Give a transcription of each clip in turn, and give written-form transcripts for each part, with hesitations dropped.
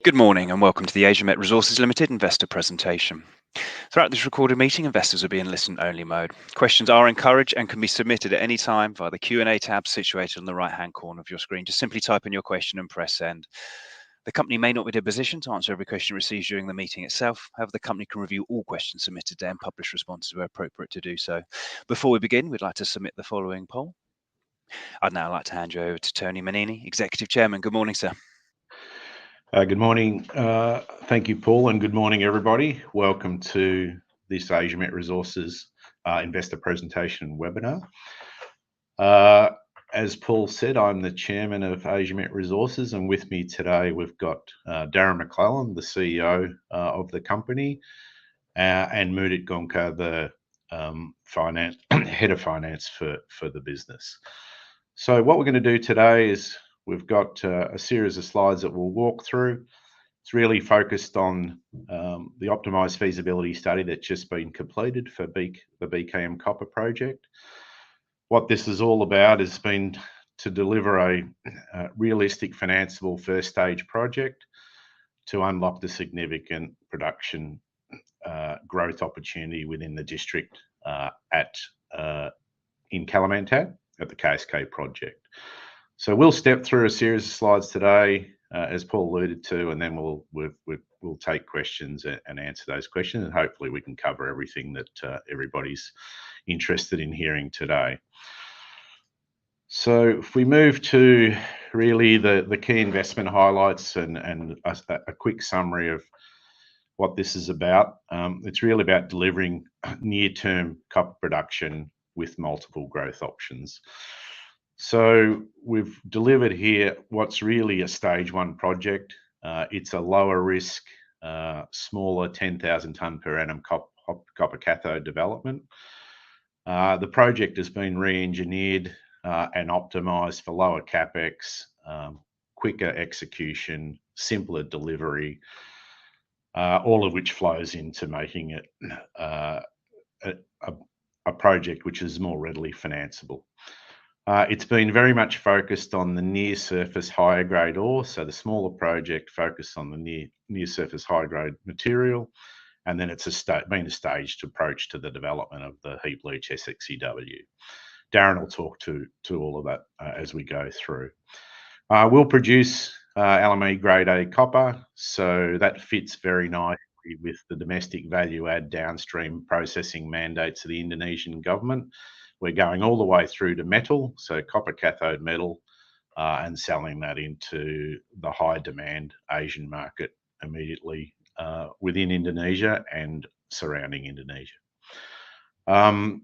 Good morning and welcome to the ASIAMET Resources Limited investor presentation. Throughout this recorded meeting, investors will be in listen-only mode. Questions are encouraged and can be submitted at any time via the Q&A tab situated on the right-hand corner of your screen. Just simply type in your question and press send. The company may not be in a position to answer every question received during the meeting itself. However, the company can review all questions submitted today and publish responses where appropriate to do so. Before we begin, we'd like to submit the following poll. I'd now like to hand you over to Tony Manini, Executive Chairman. Good morning, sir. Good morning. Thank you, Paul, and good morning, everybody. Welcome to this ASIAMET Resources investor presentation webinar. As Paul said, I'm the chairman of ASIAMET Resources, and with me today we've got Darren McClellan, the CEO of the company, and Mudit Gonka, the head of finance for the business. So what we're going to do today is we've got a series of slides that we'll walk through. It's really focused on the Optimised Feasibility study that's just been completed for the BKM copper project. What this is all about has been to deliver a realistic, financeable first stage project to unlock the significant production growth opportunity within the district in Kalimantan at the KSK project. So we'll step through a series of slides today, as Paul alluded to, and then we'll take questions and answer those questions, and hopefully we can cover everything that everybody's interested in hearing today. So if we move to really the key investment highlights and a quick summary of what this is about, it's really about delivering near-term copper production with multiple growth options. So we've delivered here what's really a stage one project. It's a lower risk, smaller 10,000 tonne per annum copper cathode development. The project has been re-engineered and optimised for lower capex, quicker execution, simpler delivery, all of which flows into making it a project which is more readily financeable. It's been very much focused on the near surface higher grade ore, so the smaller project focused on the near surface high grade material, and then it's been a staged approach to the development of the heap leach SX-EW. Darren will talk to all of that as we go through. We'll produce LME grade A copper, so that fits very nicely with the domestic value add downstream processing mandates of the Indonesian government. We're going all the way through to metal, so copper cathode metal, and selling that into the high demand Asian market immediately within Indonesia and surrounding Indonesia. A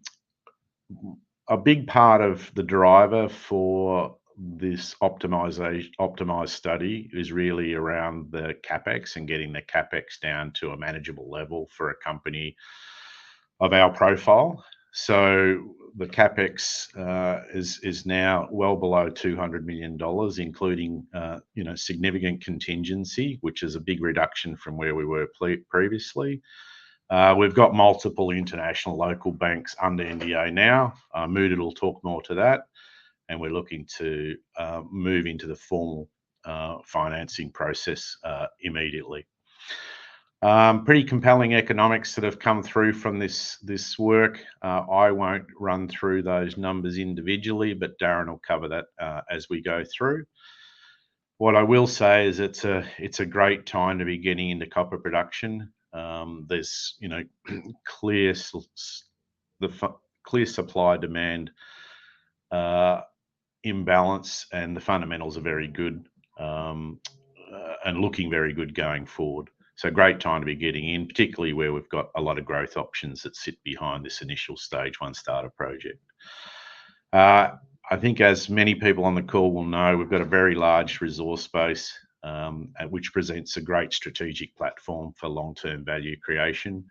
big part of the driver for this optimized study is really around the capex and getting the capex down to a manageable level for a company of our profile. So the capex is now well below $200 million, including significant contingency, which is a big reduction from where we were previously. We've got multiple international local banks under NDA now. Mudit will talk more to that, and we're looking to move into the formal financing process immediately. Pretty compelling economics that have come through from this work. I won't run through those numbers individually, but Darren will cover that as we go through. What I will say is it's a great time to be getting into copper production. There's clear supply demand imbalance, and the fundamentals are very good and looking very good going forward. So great time to be getting in, particularly where we've got a lot of growth options that sit behind this initial stage one starter project. I think as many people on the call will know, we've got a very large resource base, which presents a great strategic platform for long-term value creation.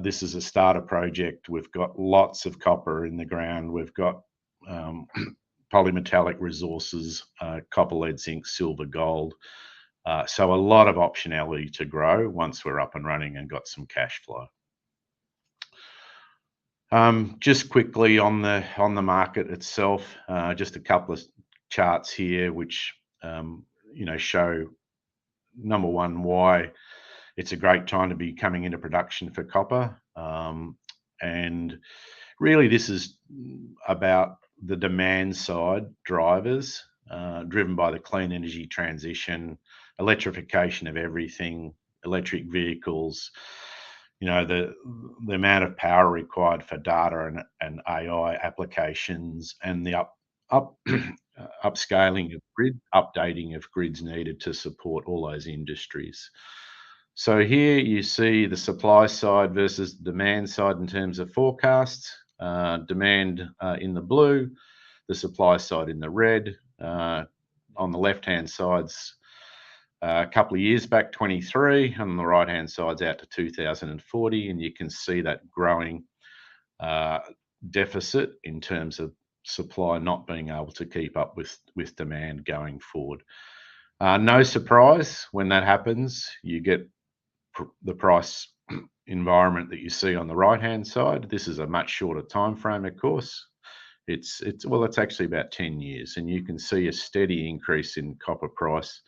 This is a starter project. We've got lots of copper in the ground. We've got polymetallic resources, copper, lead, zinc, silver, gold. So a lot of optionality to grow once we're up and running and got some cash flow. Just quickly on the market itself, just a couple of charts here which show number one, why it's a great time to be coming into production for copper. And really, this is about the demand side drivers, driven by the clean energy transition, electrification of everything, electric vehicles, the amount of power required for data and AI applications, and the upscaling of grid, updating of grids needed to support all those industries. So here you see the supply side versus demand side in terms of forecasts. Demand in the blue, the supply side in the red. On the left-hand side's a couple of years back, 23, and on the right-hand side's out to 2040, and you can see that growing deficit in terms of supply not being able to keep up with demand going forward. No surprise when that happens, you get the price environment that you see on the right-hand side. This is a much shorter time frame, of course. It's actually about 10 years, and you can see a steady increase in copper price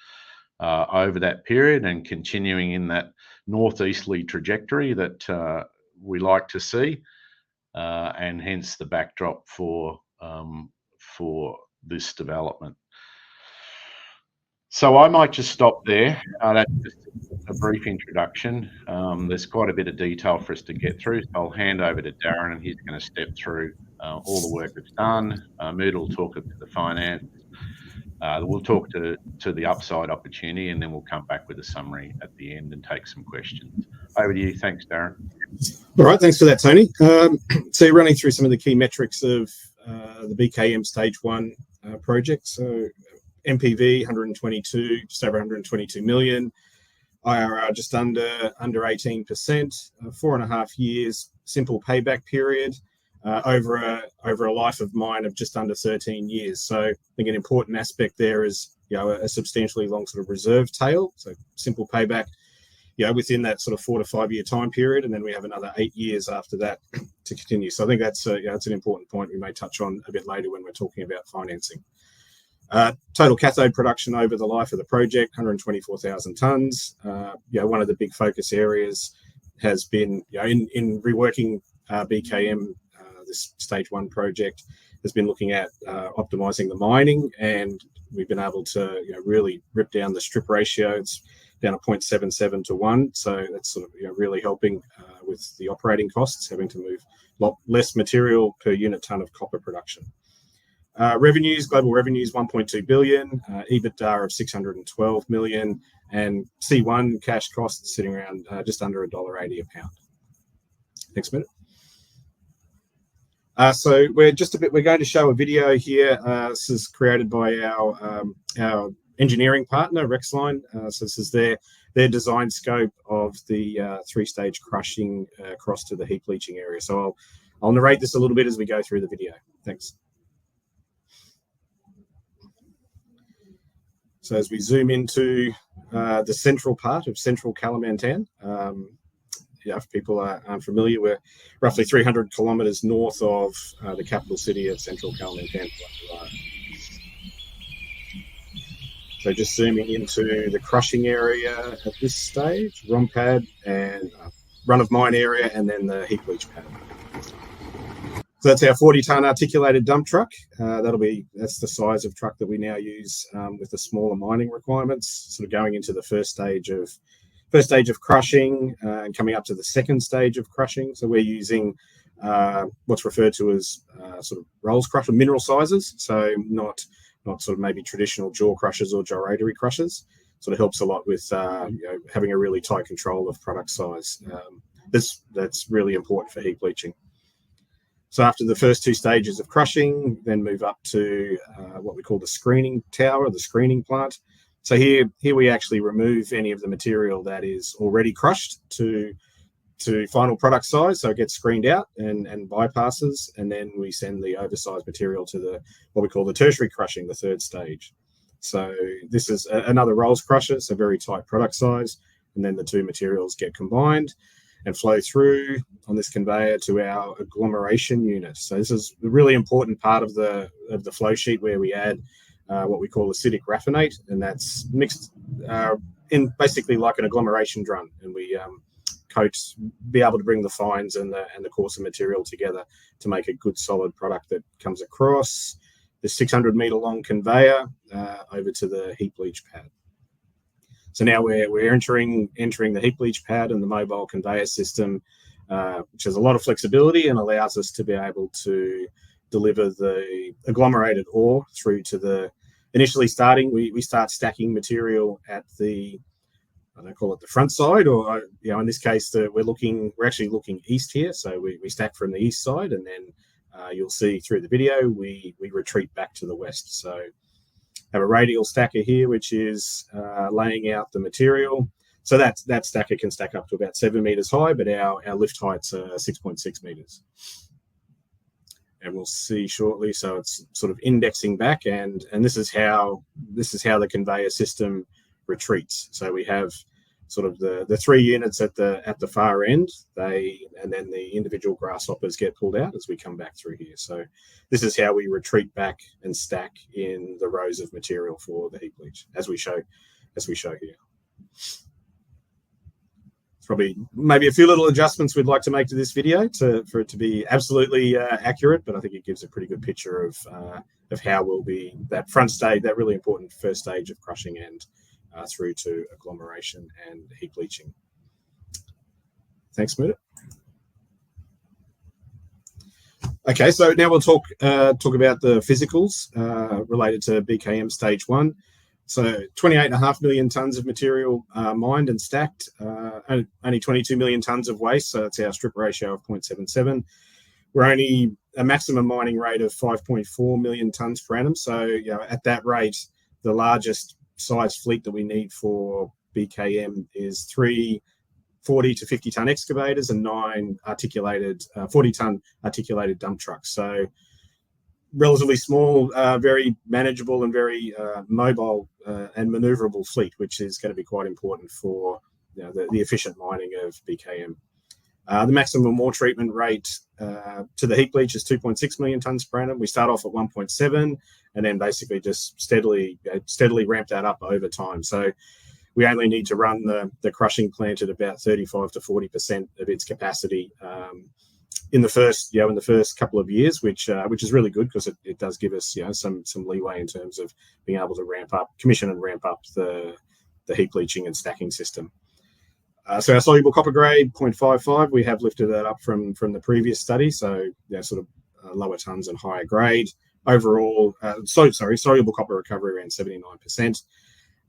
over that period, and continuing in that northeasterly trajectory that we like to see, and hence the backdrop for this development. So I might just stop there. That's just a brief introduction. There's quite a bit of detail for us to get through, so I'll hand over to Darren, and he's going to step through all the work that's done. Mood will talk to the finance. We'll talk to the upside opportunity, and then we'll come back with a summary at the end and take some questions. Over to you. Thanks, Darren. All right, thanks for that, Tony. So you're running through some of the key metrics of the BKM Stage 1 project. So MPV, just over 122 million. IRR just under 18%, 4.5 years, simple payback period, over a life of mine of just under 13 years. So I think an important aspect there is, a substantially long sort of reserve tail. So simple payback, within that sort of 4 to 5 year time period, and then we have another 8 years after that to continue. So I think that's that's an important point we may touch on a bit later when we're talking about financing. Total cathode production over the life of the project, 124,000 tonnes. One of the big focus areas has been, in reworking BKM, this Stage 1 project, has been looking at optimising the mining, and we've been able to really rip down the strip ratio. It's down to 0.77 to 1, so that's sort of really helping with the operating costs, having to move a lot less material per unit tonne of copper production. Global revenues 1.2 billion, EBITDA of 612 million, and C1 cash costs sitting around just under $1.80 a pound. Next minute. So we're going to show a video here. This is created by our engineering partner, Rexline. So this is their design scope of the 3-stage crushing across to the heap leaching area. So I'll narrate this a little bit as we go through the video. Thanks. So as we zoom into the central part of central Kalimantan, if people aren't familiar, we're roughly 300 kilometres north of the capital city of central Kalimantan. So just zooming into the crushing area at this stage, ROM pad and run-of-mine area, and then the heap leach pad. So that's our 40-tonne articulated dump truck. That's the size of truck that we now use with the smaller mining requirements, sort of going into the first stage of crushing and coming up to the second stage of crushing. So we're using what's referred to as sort of rolls crusher, mineral sizes. So not sort of maybe traditional jaw crushers or gyratory crushers. Sort of helps a lot with having a really tight control of product size. That's really important for heap leaching. So after the first 2 stages of crushing, then move up to what we call the screening tower, the screening plant. So here we actually remove any of the material that is already crushed to final product size. So it gets screened out and bypasses, and then we send the oversized material to what we call the tertiary crushing, the 3rd stage. So this is another rolls crusher, so very tight product size, and then the 2 materials get combined and flow through on this conveyor to our agglomeration unit. So this is a really important part of the flow sheet, where we add what we call acidic raffinate, and that's mixed in basically like an agglomeration drum, and we be able to bring the fines and the coarser material together to make a good solid product that comes across the 600-meter long conveyor over to the heap leach pad. So now we're entering the heap leach pad and the mobile conveyor system, which has a lot of flexibility and allows us to be able to deliver the agglomerated ore through to the, initially starting, we start stacking material at the, I don't call it the front side, or in this case we're actually looking east here, so we stack from the east side, and then you'll see through the video we retreat back to the west. So have a radial stacker here which is laying out the material. So that stacker can stack up to about 7 meters high, but our lift heights are 6.6 meters. And we'll see shortly. So it's sort of indexing back, and this is how the conveyor system retreats. So we have sort of the 3 units at the far end, and then the individual grasshoppers get pulled out as we come back through here. So this is how we retreat back and stack in the rows of material for the heap leach, as we show here. Probably maybe a few little adjustments we'd like to make to this video for it to be absolutely accurate, but I think it gives a pretty good picture of how we'll be that front stage, that really important first stage of crushing and through to agglomeration and heap leaching. Thanks, Mudit. Okay, so now we'll talk about the physicals related to BKM stage 1. So 28.5 million tonnes of material mined and stacked, only 22 million tonnes of waste, so that's our strip ratio of 0.77. We're only a maximum mining rate of 5.4 million tonnes per annum. So at that rate, the largest size fleet that we need for BKM is 3 40 to 50 tonne excavators and 9 articulated 40 tonne articulated dump trucks. So relatively small, very manageable and very mobile and maneuverable fleet, which is going to be quite important for the efficient mining of BKM. The maximum ore treatment rate to the heap leach is 2.6 million tonnes per annum. We start off at 1.7 and then basically just steadily ramp that up over time. So we only need to run the crushing plant at about 35 to 40% of its capacity in the first couple of years, which is really good because it does give us some leeway in terms of being able to commission and ramp up the heap leaching and stacking system. So our soluble copper grade 0.55, we have lifted that up from the previous study, so sort of lower tonnes and higher grade. Overall, soluble copper recovery around 79%.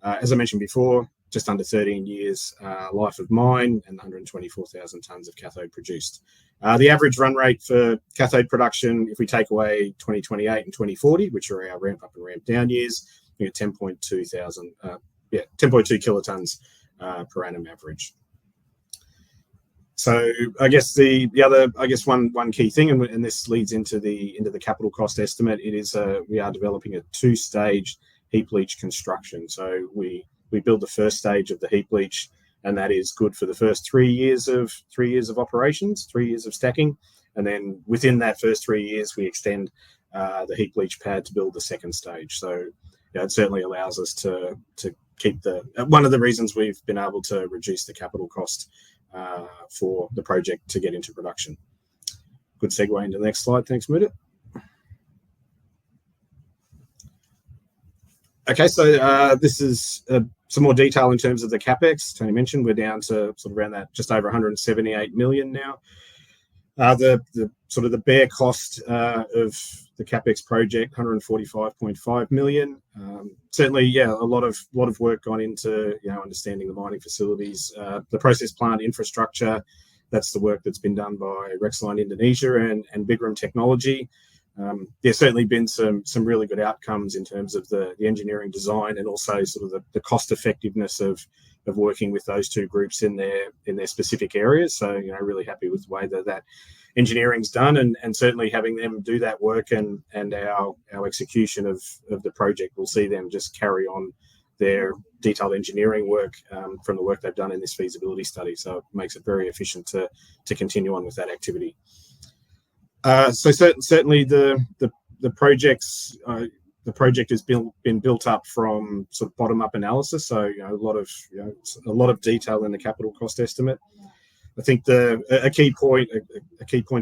As I mentioned before, just under 13 years life of mine and 124,000 tonnes of cathode produced. The average run rate for cathode production, if we take away 2028 and 2040, which are our ramp up and ramp down years, we get 10.2 kilotonnes per annum average. So I guess one key thing, and this leads into the capital cost estimate, it is we are developing a 2-stage heap leach construction. So we build the first stage of the heap leach, and that is good for the first 3 years of operations, 3 years of stacking, and then within that first 3 years we extend the heap leach pad to build the second stage. So it certainly allows us to keep one of the reasons we've been able to reduce the capital cost for the project to get into production. Good segue into the next slide. Thanks, Mudit. Okay, so this is some more detail in terms of the capex. Tony mentioned we're down to sort of around that, just over 178 million now. The sort of the bare cost of the capex project, 145.5 million. Certainly, a lot of work gone into understanding the mining facilities, the process plant infrastructure. That's the work that's been done by Rexline Indonesia and Bigram Technology. There's certainly been some really good outcomes in terms of the engineering design and also sort of the cost effectiveness of working with those two groups in their specific areas. So really happy with the way that engineering's done, and certainly having them do that work and our execution of the project will see them just carry on their detailed engineering work from the work they've done in this feasibility study. So it makes it very efficient to continue on with that activity. So certainly the projects the project has been built up from sort of bottom-up analysis, so a lot of detail in the capital cost estimate. I think a key point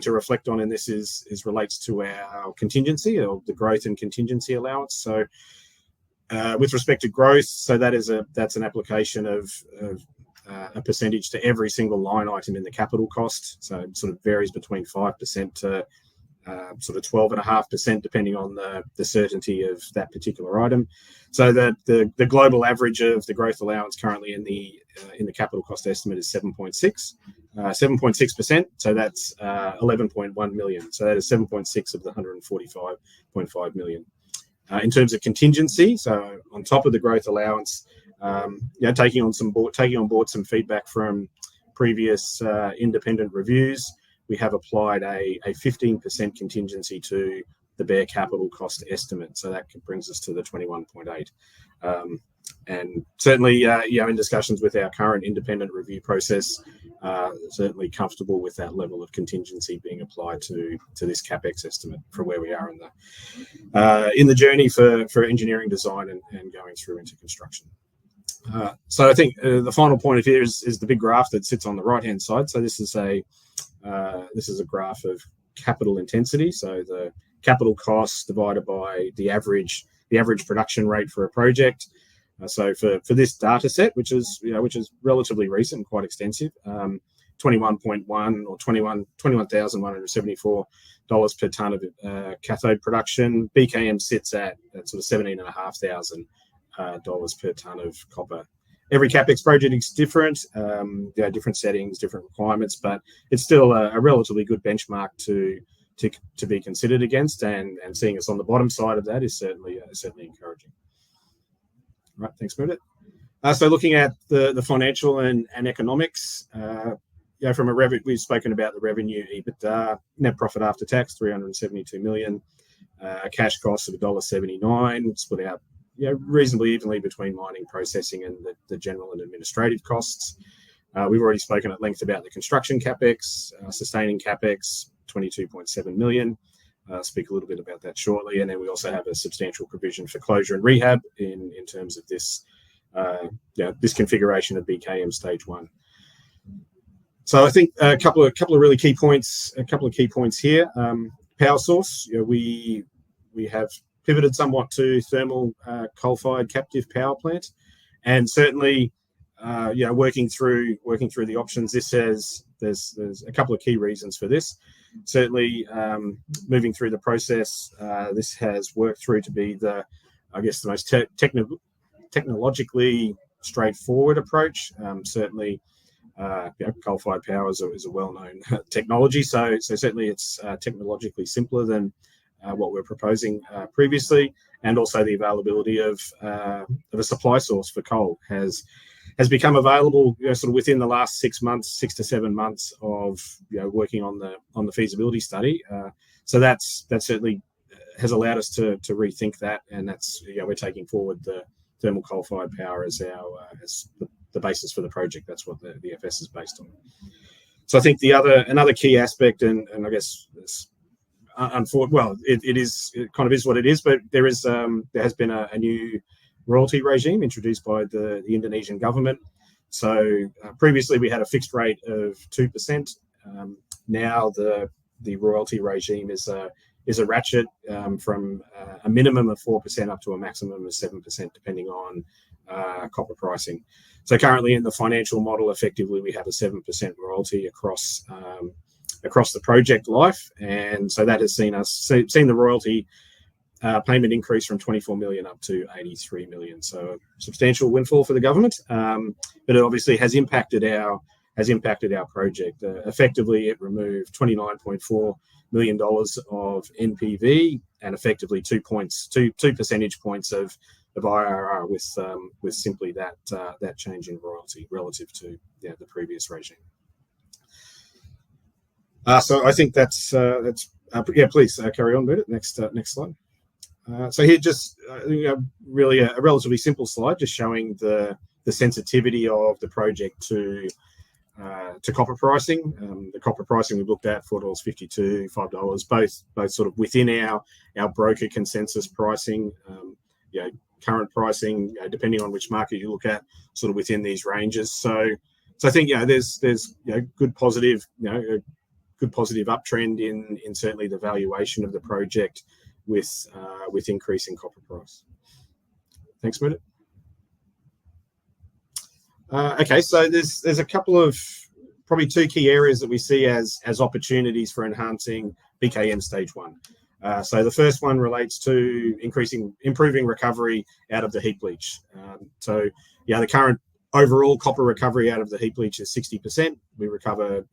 to reflect on in this is relates to our contingency, or the growth and contingency allowance. So with respect to growth, so that's an application of a percentage to every single line item in the capital cost. So it sort of varies between 5% to sort of 12.5%, depending on the certainty of that particular item. So the global average of the growth allowance currently in the capital cost estimate is 7.6%. So that's 11.1 million. So that is 7.6 of the 145.5 million. In terms of contingency, so on top of the growth allowance, taking on board some feedback from previous independent reviews, we have applied a 15% contingency to the bare capital cost estimate. So that brings us to the 21.8. And certainly, in discussions with our current independent review process, certainly comfortable with that level of contingency being applied to this CapEx estimate for where we are in the journey for engineering design and going through into construction. So I think the final point of here is the big graph that sits on the right-hand side. So this is a graph of capital intensity. So the capital costs divided by the average production rate for a project. So for this data set, which is relatively recent and quite extensive, 21.1 or $21,174 per tonne of cathode production. BKM sits at sort of $17,500 per tonne of copper. Every CapEx project is different, different settings, different requirements, but it's still a relatively good benchmark to be considered against, and seeing us on the bottom side of that is certainly encouraging. Right, thanks, Mudit. So looking at the financial and economics, from a revenue, we've spoken about the revenue, EBITDA, net profit after tax, 372 million, cash costs of $1.79, split out reasonably evenly between mining, processing, and the general and administrative costs. We've already spoken at length about the construction CapEx, sustaining CapEx, 22.7 million. Speak a little bit about that shortly. And then we also have a substantial provision for closure and rehab in terms of this configuration of BKM stage 1. So I think a couple of really key points. A couple of key points here. Power source. We have pivoted somewhat to thermal coal-fired captive power plant, and certainly, working through the options. There's a couple of key reasons for this. Certainly, moving through the process, this has worked through to be the most technologically straightforward approach. Certainly, coal-fired power is a well-known technology, so certainly it's technologically simpler than what we're proposing previously, and also the availability of a supply source for coal has become available sort of within the last 6 to 7 months of working on the feasibility study. So that's certainly has allowed us to rethink that, and that's we're taking forward the thermal coal-fired power as as the basis for the project. That's what the FS is based on. So I think another key aspect, and I guess it kind of is what it is, but there has been a new royalty regime introduced by the Indonesian government. So previously we had a fixed rate of 2%. Now the royalty regime is a ratchet from a minimum of 4% up to a maximum of 7%, depending on copper pricing. So currently in the financial model, effectively we have a 7% royalty across the project life, and so that has seen the royalty payment increase from 24 million up to 83 million. So a substantial windfall for the government, but it obviously has impacted our project. Effectively, it removed $29.4 million of NPV and effectively 2 percentage points of IRR with simply that change in royalty relative to the previous regime. So I think that's please carry on with it. Next slide. So here, just really a relatively simple slide, just showing the sensitivity of the project to copper pricing. The copper pricing we've looked at, $4.52, $5, both sort of within our broker consensus pricing. Current pricing, depending on which market you look at, sort of within these ranges. So I think there's good positive uptrend in certainly the valuation of the project with increasing copper price. Thanks, Mudit. Okay, so there's a couple of probably two key areas that we see as opportunities for enhancing BKM stage 1. So the first one relates to improving recovery out of the heap leach. The current overall copper recovery out of the heap leach is 60%. We recover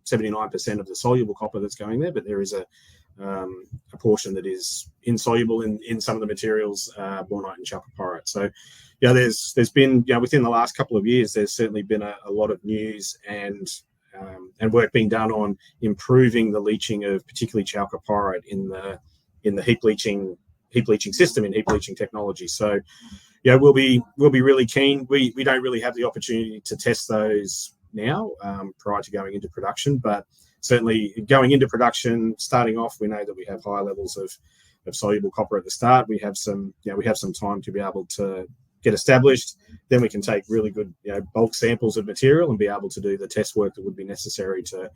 79% of the soluble copper that's going there, but there is a portion that is insoluble in some of the materials, bornite and chalcopyrite. So there's been within the last couple of years, there's certainly been a lot of news and work being done on improving the leaching of particularly chalcopyrite in the heap leaching system, in heap leaching technology. So we'll be really keen. We don't really have the opportunity to test those now prior to going into production, but certainly going into production, starting off, we know that we have high levels of soluble copper at the start. We have some time to be able to get established. Then we can take really good bulk samples of material and be able to do the test work that would be necessary to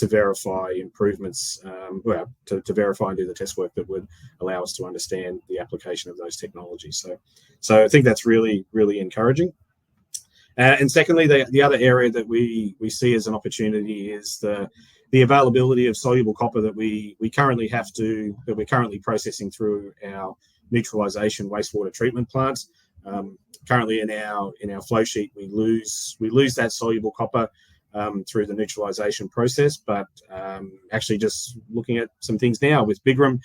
verify improvements, to verify and do the test work that would allow us to understand the application of those technologies. So I think that's really, really encouraging. And secondly, the other area that we see as an opportunity is the availability of soluble copper that we're currently processing through our neutralization wastewater treatment plants. Currently in our flow sheet, we lose that soluble copper through the neutralization process. But actually, just looking at some things now with Bigram,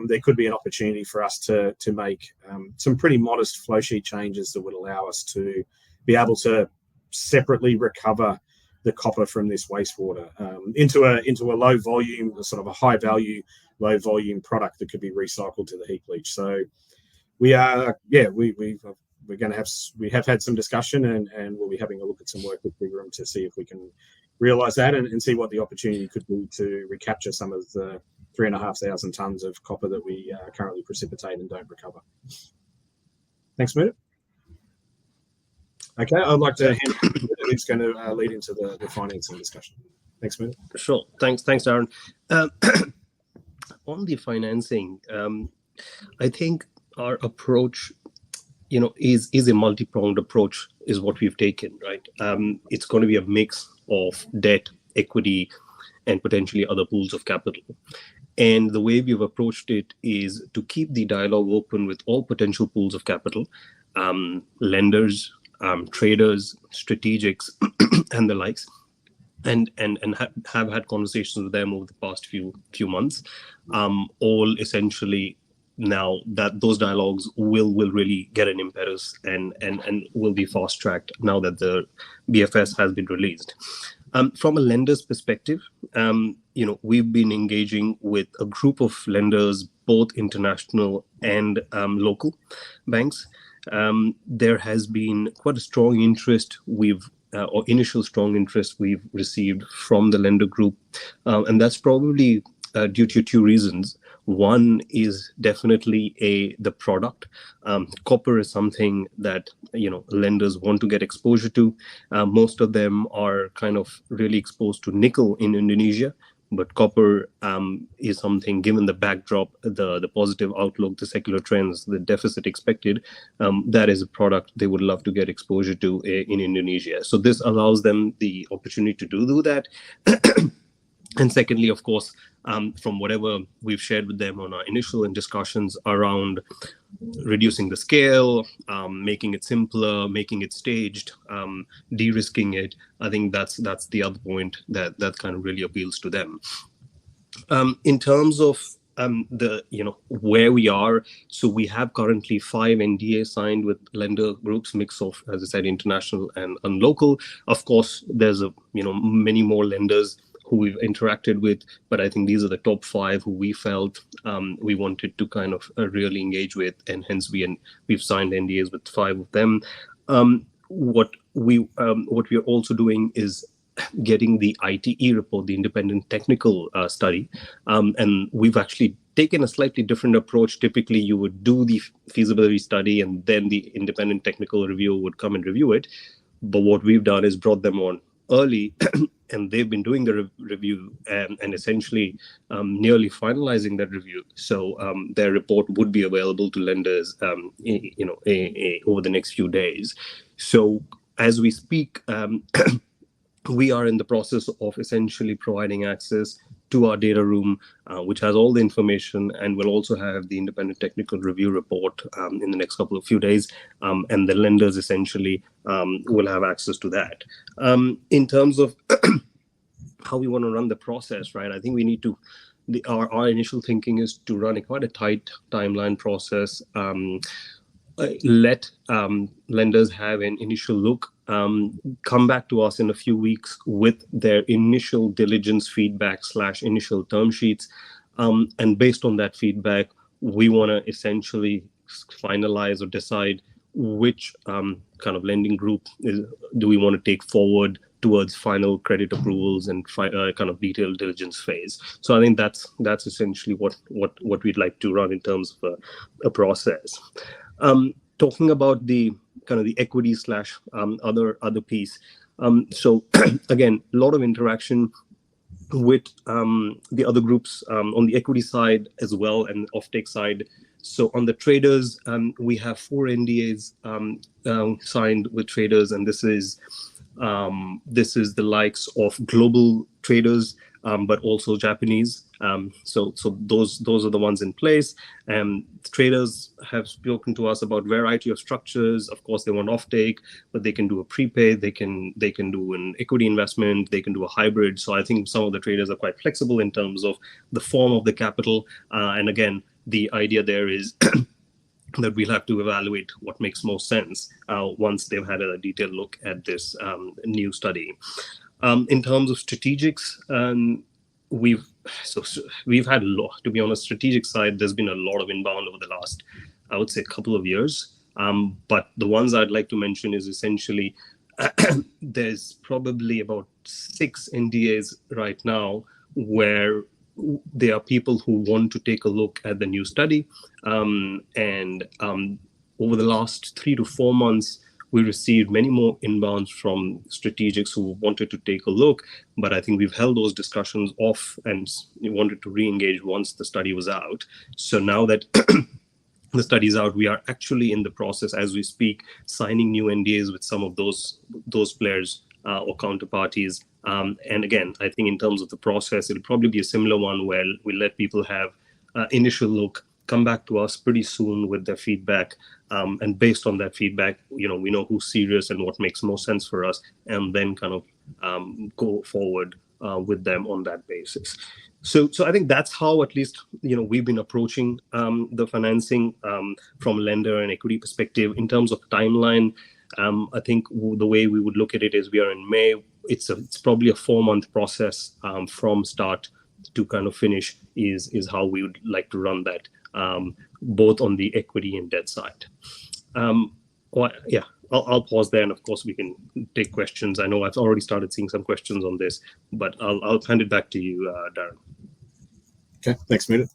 there could be an opportunity for us to make some pretty modest flow sheet changes that would allow us to be able to separately recover the copper from this wastewater into a low volume, sort of a high value, low volume product that could be recycled to the heap leach. So we have had some discussion and we'll be having a look at some work with Bigram to see if we can realize that and see what the opportunity could be to recapture some of the 3,500 tons of copper that we currently precipitate and don't recover. Thanks, Mudit. Okay, I'd like to hand it to Mudit, who's going to lead into the financing discussion. Thanks, Mudit. Sure. Thanks, Darren. On the financing, I think our approach, is a multi-pronged approach, is what we've taken, right? It's going to be a mix of debt, equity, and potentially other pools of capital. And the way we've approached it is to keep the dialogue open with all potential pools of capital, lenders, traders, strategics, and the likes, and have had conversations with them over the past few months, all essentially now that those dialogues will really get an impetus and will be fast tracked now that the BFS has been released. From a lender's perspective, we've been engaging with a group of lenders, both international and local banks. There has been quite a strong interest initial strong interest we've received from the lender group, and that's probably due to two reasons. One is definitely the product. Copper is something that lenders want to get exposure to. Most of them are kind of really exposed to nickel in Indonesia, but copper is something, given the backdrop, the positive outlook, the secular trends, the deficit expected, that is a product they would love to get exposure to in Indonesia. So this allows them the opportunity to do that. And secondly, of course, from whatever we've shared with them on our initial discussions around reducing the scale, making it simpler, making it staged, de-risking it, I think that's the other point that kind of really appeals to them. In terms of where we are, so we have currently 5 NDAs signed with lender groups, mix of, as I said, international and local. Of course, there's many more lenders who we've interacted with, but I think these are the top 5 who we felt we wanted to kind of really engage with, and hence we've signed NDAs with 5 of them. What we are also doing is getting the ITE report, the independent technical study, and we've actually taken a slightly different approach. Typically, you would do the feasibility study, and then the independent technical reviewer would come and review it. But what we've done is brought them on early, and they've been doing the review and essentially nearly finalizing that review. So their report would be available to lenders, over the next few days. So as we speak, we are in the process of essentially providing access to our data room, which has all the information, and will also have the independent technical review report in the next few days. And the lenders essentially will have access to that. In terms of how we want to run the process, right? I think we need to, our initial thinking is to run quite a tight timeline process. Let lenders have an initial look, come back to us in a few weeks with their initial diligence feedback / initial term sheets. And based on that feedback, we want to essentially finalize or decide which kind of lending group do we want to take forward towards final credit approvals and kind of detailed diligence phase. So I think that's essentially what we'd like to run in terms of a process. Talking about the kind of the equity / other piece. So again, a lot of interaction with the other groups on the equity side as well, and offtake side. So on the traders, we have 4 NDAs signed with traders, and this is the likes of global traders, but also Japanese. So those are the ones in place. Traders have spoken to us about variety of structures. Of course, they want offtake, but they can do a prepay, they can do an equity investment, they can do a hybrid. So I think some of the traders are quite flexible in terms of the form of the capital. And again, the idea there is that we'll have to evaluate what makes most sense once they've had a detailed look at this new study. In terms of strategics, we've had a lot, to be on a strategic side. There's been a lot of inbound over the last, I would say, couple of years. But the ones I'd like to mention is essentially there's probably about 6 NDAs right now where there are people who want to take a look at the new study. And over the last 3 to 4 months, we received many more inbounds from strategics who wanted to take a look, but I think we've held those discussions off and we wanted to re-engage once the study was out. So now that the study's out, we are actually in the process as we speak, signing new NDAs with some of those players or counterparties. And again, I think in terms of the process, it'll probably be a similar one where we let people have initial look, come back to us pretty soon with their feedback. And based on that feedback, we know who's serious and what makes most sense for us, and then kind of go forward with them on that basis. So I think that's how at least we've been approaching the financing from lender and equity perspective. In terms of timeline, I think the way we would look at it is we are in May. It's probably a 4-month process from start to kind of finish is how we would like to run that, both on the equity and debt side. I'll pause there, and of course we can take questions. I know I've already started seeing some questions on this, but I'll hand it back to you, Darren. Okay, thanks, Mudit.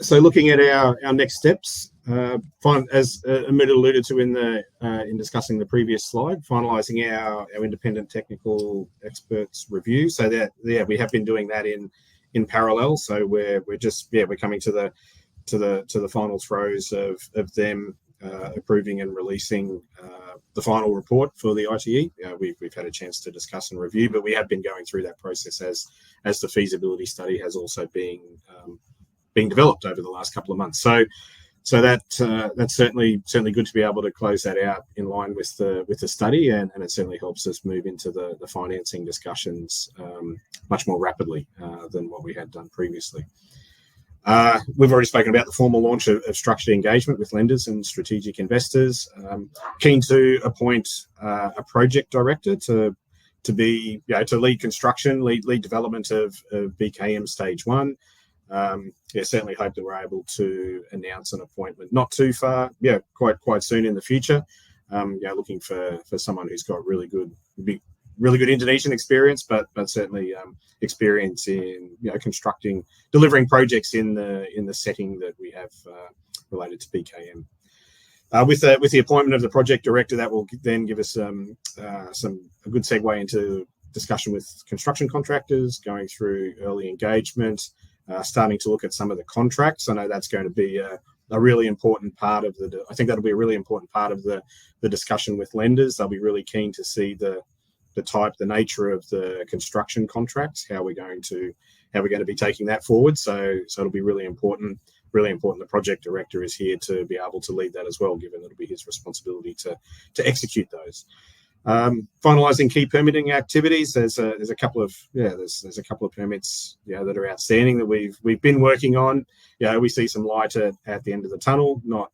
So looking at our next steps, as Mudit alluded to in discussing the previous slide, finalising our independent technical experts review. So that we have been doing that in parallel. So we're coming to the final throes of them approving and releasing the final report for the ITE. We've had a chance to discuss and review, but we have been going through that process as the feasibility study has also been developed over the last couple of months. So that's certainly good to be able to close that out in line with the study, and it certainly helps us move into the financing discussions much more rapidly than what we had done previously. We've already spoken about the formal launch of structured engagement with lenders and strategic investors. Keen to appoint a project director to lead construction, lead development of BKM stage 1. Certainly hope that we're able to announce an appointment not too far, quite soon in the future. looking for someone who's got really good Indonesian experience, but certainly experience in constructing, delivering projects in the setting that we have related to BKM. With the appointment of the project director, that will then give us a good segue into discussion with construction contractors, going through early engagement, starting to look at some of the contracts. I know that's going to be a really important part of I think that'll be a really important part of the discussion with lenders. They'll be really keen to see the nature of the construction contracts, how we're going to be taking that forward. So it'll be really important. The project director is here to be able to lead that as well, given it'll be his responsibility to execute those. Finalising key permitting activities. There's a couple of permits that are outstanding that we've been working on. We see some light at the end of the tunnel. Not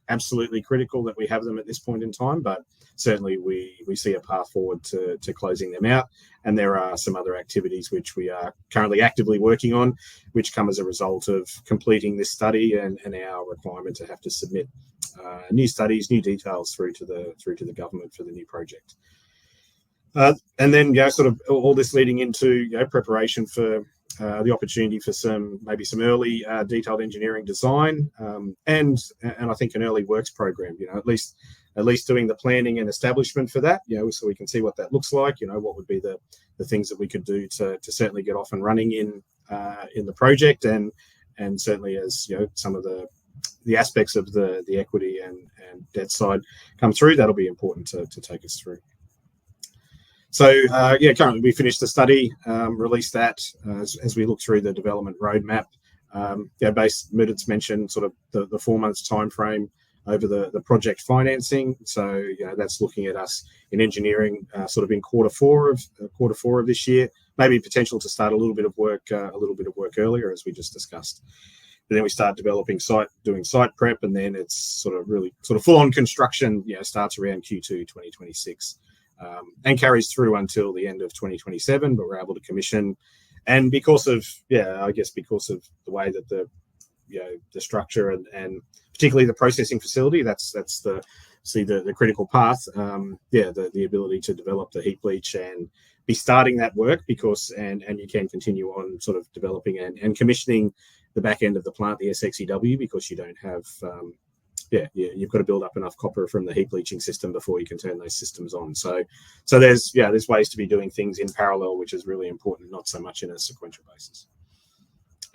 absolutely critical that we have them at this point in time, but certainly we see a path forward to closing them out. And there are some other activities which we are currently actively working on, which come as a result of completing this study and our requirement to have to submit new studies, new details through to the government for the new project. And then sort of all this leading into preparation for the opportunity for maybe some early detailed engineering design, and I think an early works program. At least doing the planning and establishment for that. So we can see what that looks like. What would be the things that we could do to certainly get off and running in the project, and certainly as some of the aspects of the equity and debt side come through, that'll be important to take us through. So currently we finished the study, released that as we look through the development roadmap. Mudit's mentioned sort of the 4 months time frame over the project financing. So that's looking at us in engineering sort of in quarter four of this year. Maybe potential to start a little bit of work earlier, as we just discussed. And then we start doing site prep, and then it's sort of full on construction. Starts around Q2 2026. And carries through until the end of 2027, but we're able to commission. And because of the way that the structure and particularly the processing facility, that's the critical path. The ability to develop the heap leach and be starting that work, because and you can continue on sort of developing and commissioning the back end of the plant, the SXEW, because you don't have you've got to build up enough copper from the heap leaching system before you can turn those systems on. So there's ways to be doing things in parallel, which is really important, not so much in a sequential basis.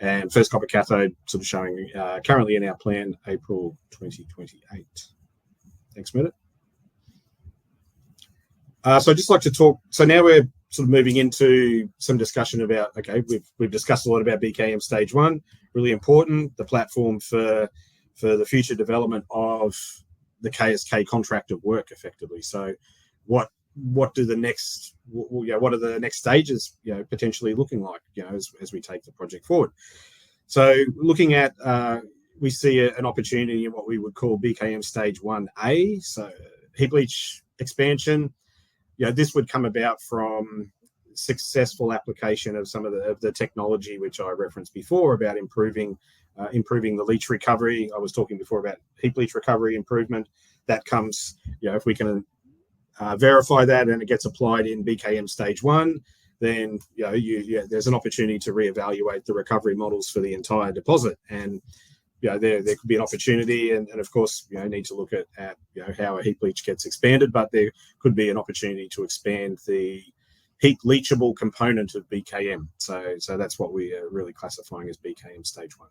And first copper cathode sort of showing currently in our plan, April 2028. Thanks, Mudit. So I'd just like to talk. So now we're sort of moving into some discussion about, we've discussed a lot about BKM Stage 1, really important, the platform for the future development of the KSK contract of work, effectively. So what are the next stages potentially looking like as we take the project forward? So looking at we see an opportunity in what we would call BKM Stage 1A, so heap leach expansion. This would come about from successful application of some of the technology which I referenced before about improving the leach recovery. I was talking before about heap leach recovery improvement. That comes, if we can verify that and it gets applied in BKM Stage 1, then there's an opportunity to reevaluate the recovery models for the entire deposit. And there could be an opportunity, and of course need to look at how a heap leach gets expanded, but there could be an opportunity to expand the heap leachable component of BKM. So that's what we are really classifying as BKM Stage 1.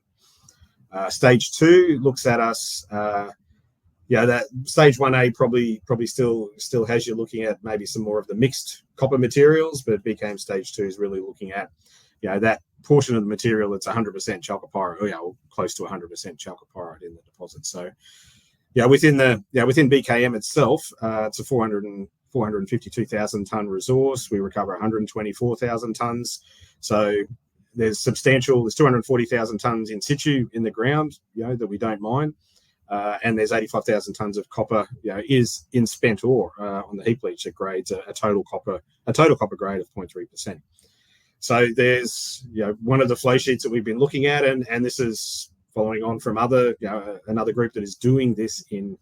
Stage 2 looks at us. That Stage 1A probably still has you looking at maybe some more of the mixed copper materials, but BKM Stage 2 is really looking at that portion of the material that's 100% chalcopyrite, or close to 100% chalcopyrite in the deposit. So within BKM itself, it's a 452,000 ton resource. We recover 124,000 tons. So there's 240,000 tons in situ in the ground, that we don't mine. And there's 85,000 tons of copper, is in spent ore on the heap leach that grades a total copper grade of 0.3%. So there's one of the flow sheets that we've been looking at, and this is following on from another group that is doing this in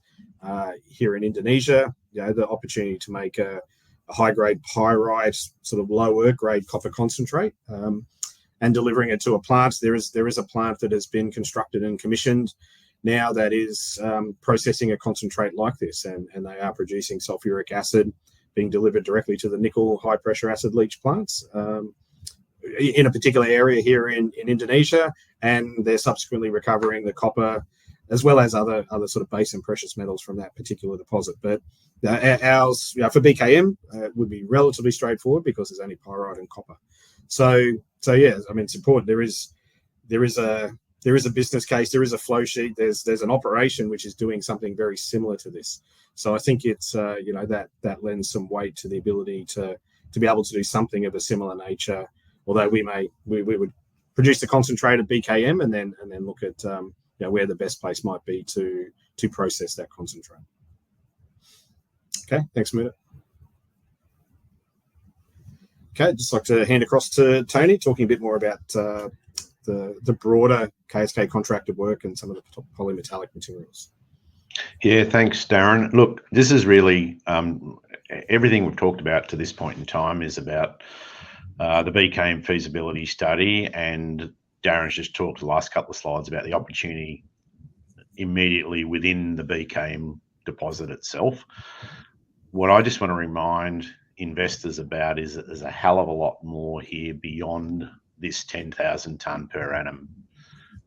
here in Indonesia, the opportunity to make a high-grade pyrite, sort of lower-grade copper concentrate, and delivering it to a plant. There is a plant that has been constructed and commissioned now that is processing a concentrate like this, and they are producing sulfuric acid being delivered directly to the nickel high-pressure acid leach plants in a particular area here in Indonesia, and they're subsequently recovering the copper as well as other sort of base and precious metals from that particular deposit. But ours, for BKM, would be relatively straightforward because there's only pyrite and copper. So yeah, I mean, it's important. There is a business case, there is a flow sheet, there's an operation which is doing something very similar to this. So I think it's that lends some weight to the ability to be able to do something of a similar nature. Although we would produce the concentrate at BKM and then look at where the best place might be to process that concentrate. Okay, thanks, Muna. Okay, I'd just like to hand across to Tony, talking a bit more about the broader KSK contracted work and some of the polymetallic materials. Yeah, thanks, Darren. Look, this is really everything we've talked about to this point in time is about the BKM feasibility study, and Darren's just talked the last couple of slides about the opportunity immediately within the BKM deposit itself. What I just want to remind investors about is that there's a hell of a lot more here beyond this 10,000 tonne per annum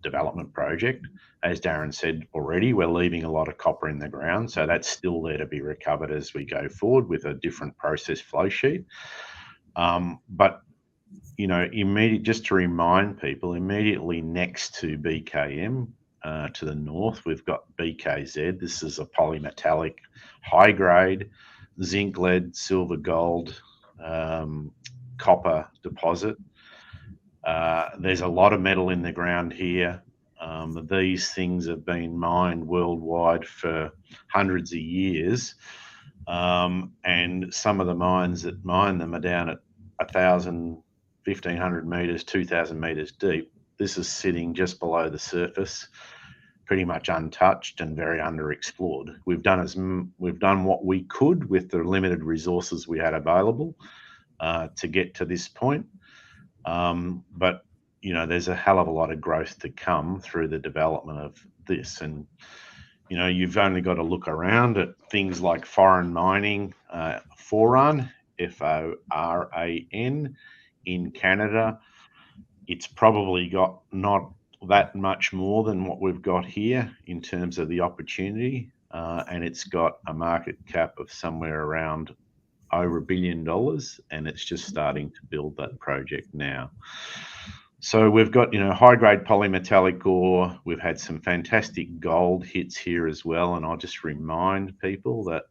development project. As Darren said already, we're leaving a lot of copper in the ground, so that's still there to be recovered as we go forward with a different process flow sheet. But just to remind people, immediately next to BKM, to the north, we've got BKZ. This is a polymetallic, high grade, zinc, lead, silver, gold, copper deposit. There's a lot of metal in the ground here. These things have been mined worldwide for hundreds of years. And some of the mines that mine them are down at 1,000, 1,500 metres, 2,000 metres deep. This is sitting just below the surface, pretty much untouched and very underexplored. We've done what we could with the limited resources we had available to get to this point. But there's a hell of a lot of growth to come through the development of this. And you've only got to look around at things like foreign mining, Foran, Foran, in Canada. It's probably got not that much more than what we've got here in terms of the opportunity, and it's got a market cap of somewhere around over $1 billion, and it's just starting to build that project now. So we've got high-grade polymetallic ore. We've had some fantastic gold hits here as well, and I'll just remind people that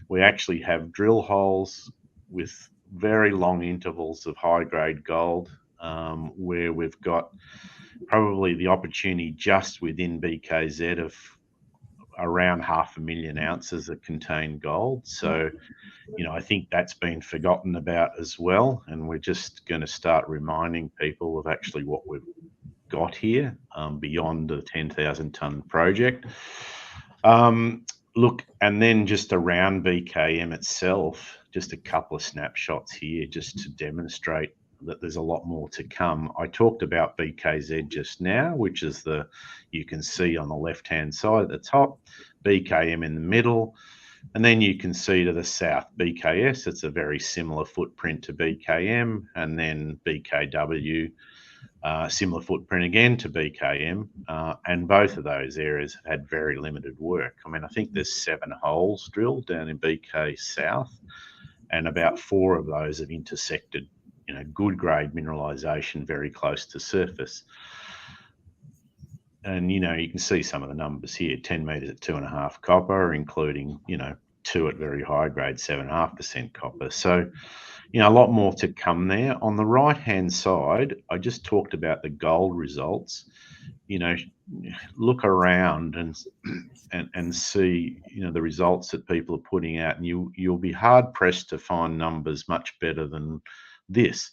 we actually have drill holes with very long intervals of high-grade gold, where we've got probably the opportunity just within BKZ of around 500,000 ounces of contained gold. So, I think that's been forgotten about as well, and we're just going to start reminding people of actually what we've got here beyond the 10,000 tonne project. Look, and then just around BKM itself, just a couple of snapshots here just to demonstrate that there's a lot more to come. I talked about BKZ just now, which is you can see on the left-hand side at the top, BKM in the middle, and then you can see to the south, BKS. It's a very similar footprint to BKM, and then BKW, similar footprint again to BKM, and both of those areas have had very limited work. I mean, I think there's 7 holes drilled down in BK South, and about 4 of those have intersected good grade mineralization very close to surface. And you can see some of the numbers here: 10 meters at 2.5 copper, including 2 at very high grade, 7.5% copper. So a lot more to come there. On the right hand side, I just talked about the gold results. Look around and see the results that people are putting out, and you'll be hard pressed to find numbers much better than this.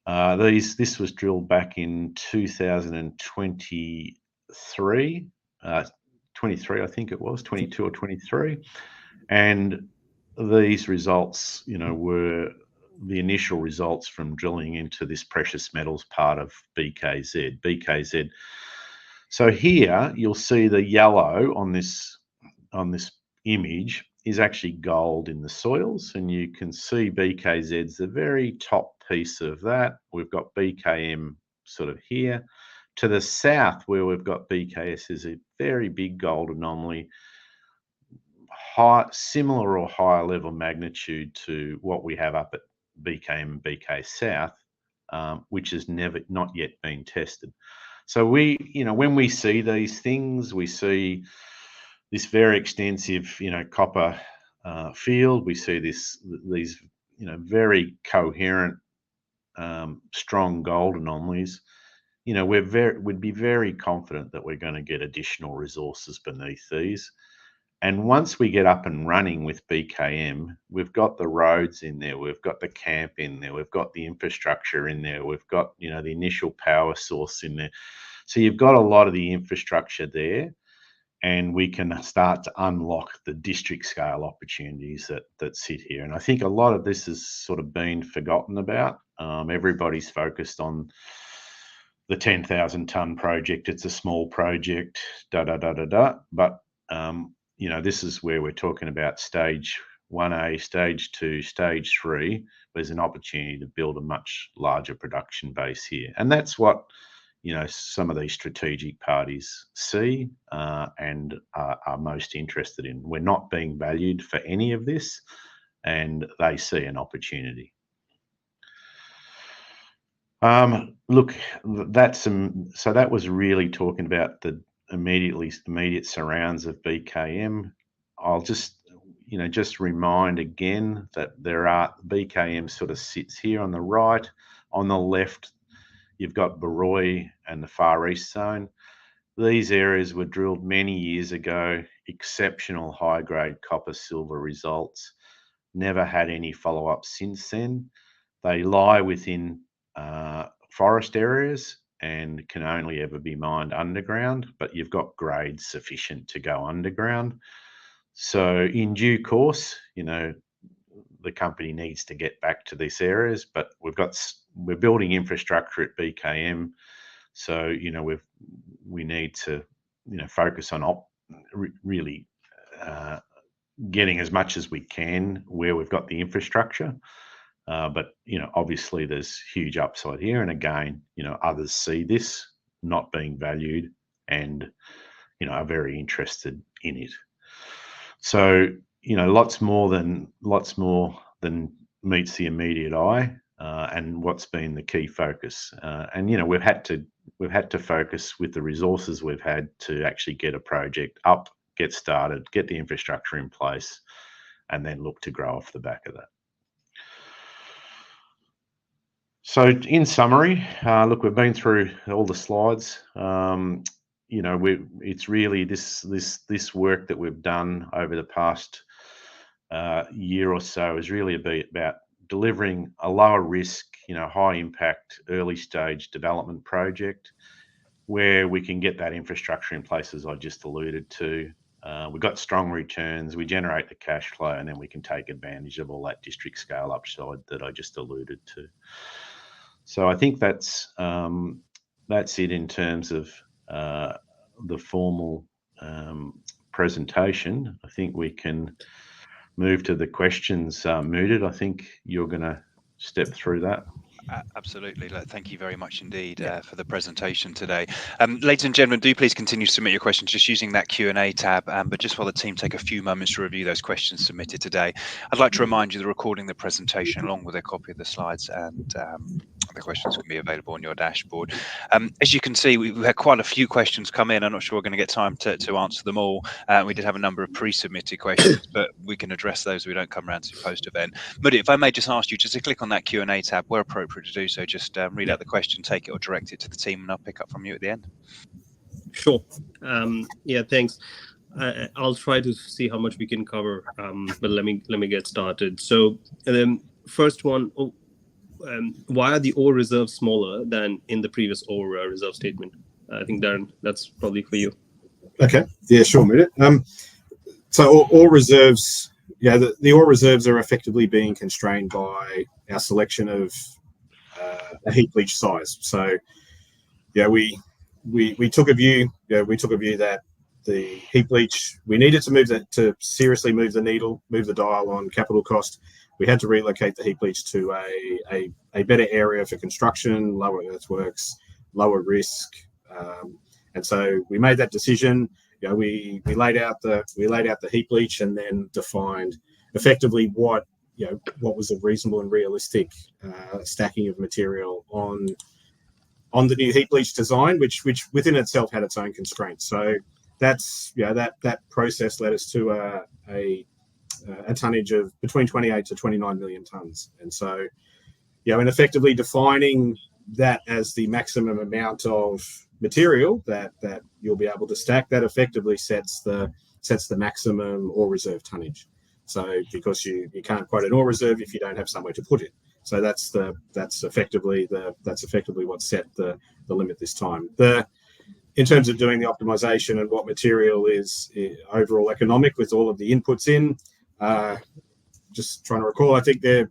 This was drilled back in 2023, 23, I think it was 22 or 23, and these results, were the initial results from drilling into this precious metals part of BKZ. So here you'll see the yellow on this image is actually gold in the soils, and you can see BKZ's the very top piece of that. We've got BKM sort of here. To the south, where we've got BKS, is a very big gold anomaly, similar or higher level magnitude to what we have up at BKM and BK South, which has not yet been tested. So when we see these things, we see this very extensive, copper field. We see these, very coherent, strong gold anomalies. We'd be very confident that we're going to get additional resources beneath these. And once we get up and running with BKM, we've got the roads in there, we've got the camp in there, we've got the infrastructure in there, we've got, the initial power source in there. So you've got a lot of the infrastructure there, and we can start to unlock the district scale opportunities that sit here. And I think a lot of this has sort of been forgotten about. Everybody's focused on the 10,000 tonne project. It's a small project, but this is where we're talking about stage 1A, stage 2, stage 3. There's an opportunity to build a much larger production base here. And that's what, some of these strategic parties see and are most interested in. We're not being valued for any of this, and they see an opportunity. Look, so that was really talking about the immediate surrounds of BKM. I'll just remind again that BKM sort of sits here on the right. On the left, you've got Baroi and the Far East Zone. These areas were drilled many years ago, exceptional high-grade copper-silver results. Never had any follow-up since then. They lie within forest areas and can only ever be mined underground, but you've got grades sufficient to go underground. So in due course, the company needs to get back to these areas, but we're building infrastructure at BKM. So, we need to, focus on really getting as much as we can where we've got the infrastructure. But, obviously there's huge upside here. And again, others see this not being valued and, are very interested in it. So, lots more than meets the immediate eye, and what's been the key focus. And we've had to focus with the resources we've had to actually get a project up, get started, get the infrastructure in place, and then look to grow off the back of that. So in summary, look, we've been through all the slides. It's really this work that we've done over the past year or so is really about delivering a lower risk, high impact, early stage development project where we can get that infrastructure in place, as I just alluded to. We've got strong returns, we generate the cash flow, and then we can take advantage of all that district scale upside that I just alluded to. So I think that's it in terms of the formal presentation. I think we can move to the questions. Mooted, I think you're going to step through that. Absolutely. Thank you very much indeed for the presentation today. Ladies and gentlemen, do please continue to submit your questions just using that Q&A tab. But just while the team take a few moments to review those questions submitted today, I'd like to remind you that recording the presentation along with a copy of the slides and the questions can be available on your dashboard. As you can see, we've had quite a few questions come in. I'm not sure we're going to get time to answer them all. We did have a number of pre-submitted questions, but we can address those if we don't come around to post-event. Muddy, if I may just ask you just to click on that Q&A tab where appropriate to do so, just read out the question, take it or direct it to the team, and I'll pick up from you at the end. Sure. Thanks. I'll try to see how much we can cover, but let me get started. So first one, why are the ore reserves smaller than in the previous ore reserve statement? I think, Darren, that's probably for you. Okay. Yeah, sure, Mudit. So ore reserves, the ore reserves are effectively being constrained by our selection of a heap leach size. So, we took a view. We took a view that the heap leach, we needed to move that to seriously move the needle, move the dial on capital cost. We had to relocate the heap leach to a better area for construction, lower earthworks, lower risk, and so we made that decision. We laid out the heap leach and then defined effectively what was a reasonable and realistic stacking of material on the new heap leach design, which within itself had its own constraints. So that's that process led us to a tonnage of between 28 to 29 million tons, and so and effectively defining that as the maximum amount of material that you'll be able to stack, that effectively sets the maximum ore reserve tonnage. So because you can't quote an ore reserve if you don't have somewhere to put it. So that's effectively what set the limit this time. In terms of doing the optimization and what material is overall economic with all of the inputs in, just trying to recall, I think they're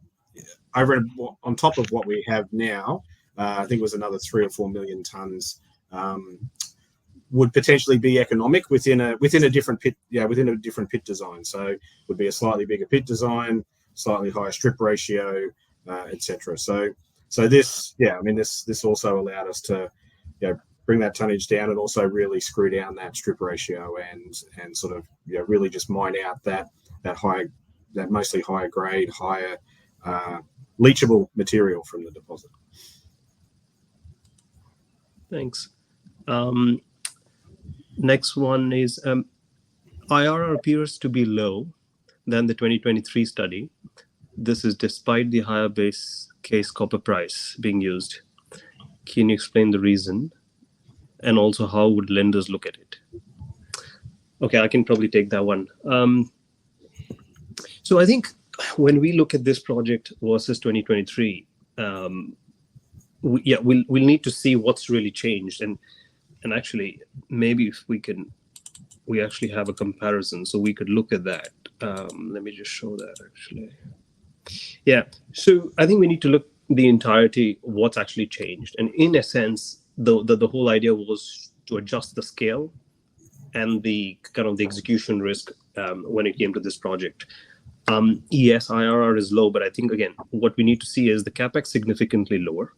over on top of what we have now. I think it was another 3 or 4 million tons would potentially be economic within a different pit, within a different pit design. So would be a slightly bigger pit design, slightly higher strip ratio, etc. So this also allowed us to bring that tonnage down and also really screw down that strip ratio and sort of really just mine out that mostly higher grade, higher leachable material from the deposit. Thanks. Next one is IRR appears to be low than the 2023 study. This is despite the higher base case copper price being used. Can you explain the reason? And also, how would lenders look at it? Okay, I can probably take that one. So I think when we look at this project versus 2023, we'll need to see what's really changed. And actually, maybe if we actually have a comparison, so we could look at that. Let me just show that actually. Yeah, so I think we need to look the entirety of what's actually changed. And in a sense, the whole idea was to adjust the scale and the kind of the execution risk when it came to this project. Yes, IRR is low, but I think, again, what we need to see is the CapEx significantly lower.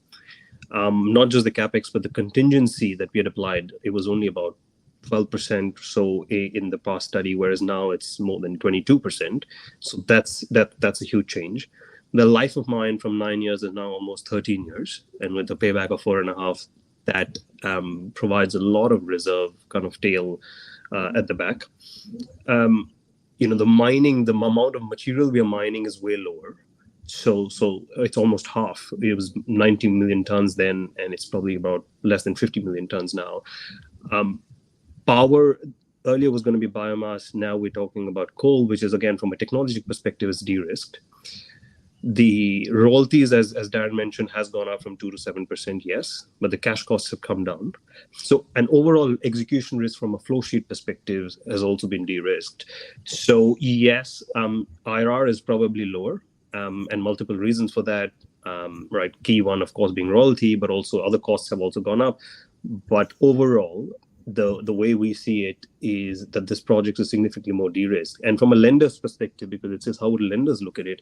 Not just the CapEx, but the contingency that we had applied. It was only about 12% or so in the past study, whereas now it's more than 22%. So that's a huge change. The life of mine from 9 years is now almost 13 years, and with a payback of 4.5, that provides a lot of reserve kind of tail at the back. The mining, the amount of material we are mining is way lower. So it's almost half. It was 90 million tons then, and it's probably about less than 50 million tons now. Power earlier was going to be biomass. Now we're talking about coal, which is, again, from a technology perspective, is de-risked. The royalties, as Darren mentioned, has gone up from 2 to 7%, yes, but the cash costs have come down. So an overall execution risk from a flow sheet perspective has also been de-risked. So yes, IRR is probably lower, and multiple reasons for that. Right, key one, of course, being royalty, but also other costs have also gone up. But overall, the way we see it is that this project is significantly more de-risked. And from a lender's perspective, because it says how would lenders look at it,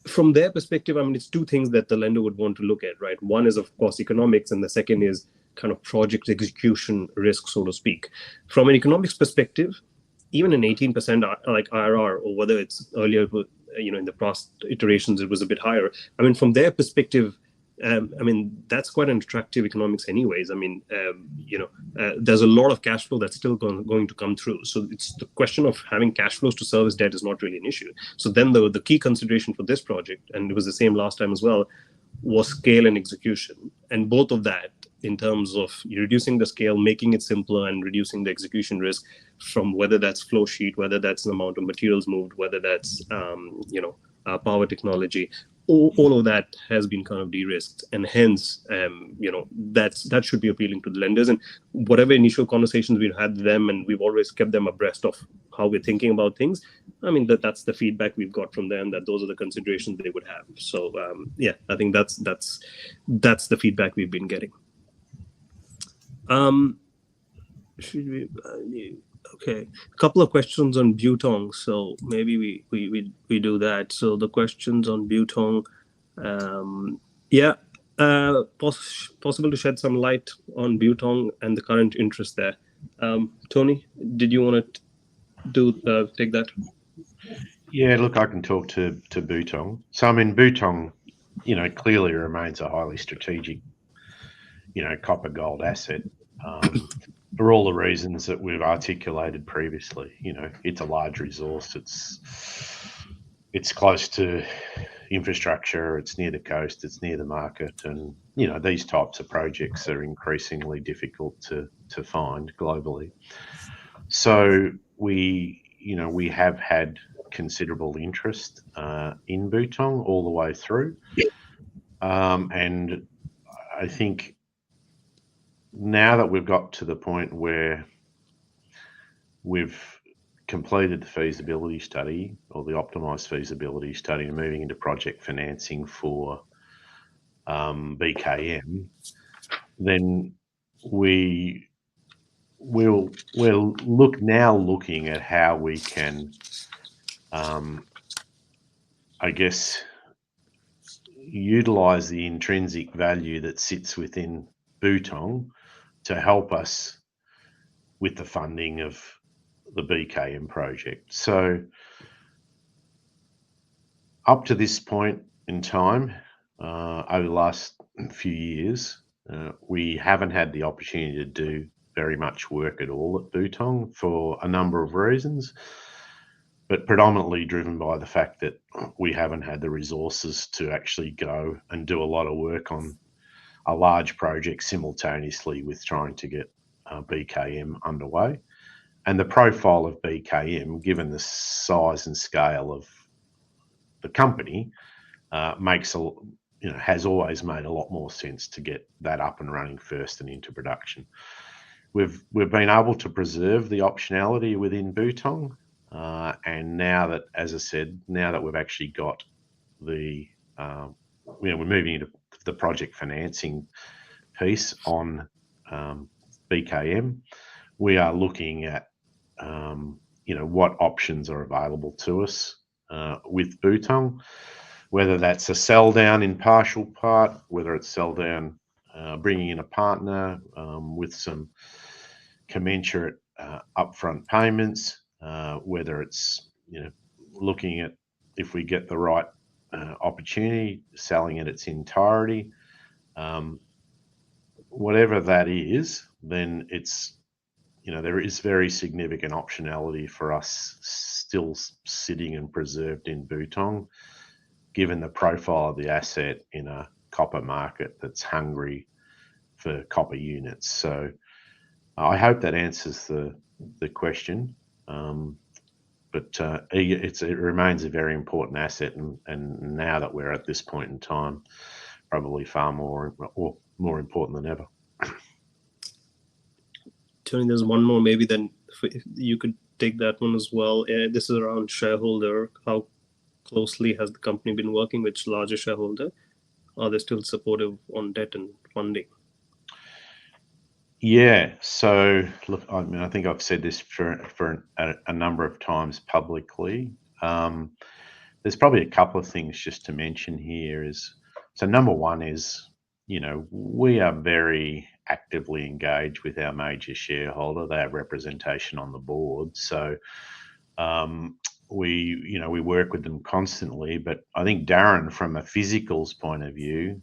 from their perspective, I mean, it's two things that the lender would want to look at, right? One is, of course, economics, and the second is kind of project execution risk, so to speak. From an economics perspective, even an 18% like IRR, or whether it's earlier, in the past iterations, it was a bit higher. I mean, from their perspective, that's quite an attractive economics anyways. I mean, there's a lot of cash flow that's still going to come through. So it's the question of having cash flows to service debt is not really an issue. So then the key consideration for this project, and it was the same last time as well, was scale and execution. And both of that, in terms of reducing the scale, making it simpler, and reducing the execution risk from whether that's flow sheet, whether that's the amount of materials moved, whether that's, power technology, all of that has been kind of de-risked, and hence, that should be appealing to the lenders. And whatever initial conversations we've had with them, and we've always kept them abreast of how we're thinking about things. I mean, that's the feedback we've got from them, that those are the considerations they would have. So I think that's the feedback we've been getting. Should we? Okay, a couple of questions on Butong, so maybe we do that. So the questions on Butong, possible to shed some light on Butong and the current interest there. Tony, did you want to take that? Yeah, look, I can talk to Butong. So I mean, Butong, clearly remains a highly strategic, copper gold asset. For all the reasons that we've articulated previously. It's a large resource. It's close to infrastructure. It's near the coast. It's near the market, and these types of projects are increasingly difficult to find globally. So we have had considerable interest in Butong all the way through, and I think now that we've got to the point where we've completed the feasibility study, or the optimised feasibility study, and moving into project financing for BKM, then we're looking at how we can, utilise the intrinsic value that sits within Butong to help us with the funding of the BKM project. So up to this point in time, over the last few years, we haven't had the opportunity to do very much work at all at Butong for a number of reasons, but predominantly driven by the fact that we haven't had the resources to actually go and do a lot of work on a large project simultaneously with trying to get BKM underway. And the profile of BKM, given the size and scale of the company, has always made a lot more sense to get that up and running first and into production. We've been able to preserve the optionality within Butong, and now that, as I said, we've actually got we're moving into the project financing piece on BKM. We are looking at what options are available to us with Butong, whether that's a sell down in partial part, whether it's sell down, bringing in a partner with some commensurate upfront payments, whether it's looking at, if we get the right opportunity, selling in its entirety. Whatever that is, then it's there is very significant optionality for us still sitting and preserved in Butong, given the profile of the asset in a copper market that's hungry for copper units. So I hope that answers the question. But it remains a very important asset, and now that we're at this point in time, probably far more important than ever. Tony, there's one more, maybe then if you could take that one as well. This is around shareholder. How closely has the company been working with its larger shareholder? Are they still supportive on debt and funding? Yeah. So look, I mean, I think I've said this for a number of times publicly. There's probably a couple of things just to mention here. So number one is, we are very actively engaged with our major shareholder. They have representation on the board. So we work with them constantly. But I think, Darren, from a physicals point of view,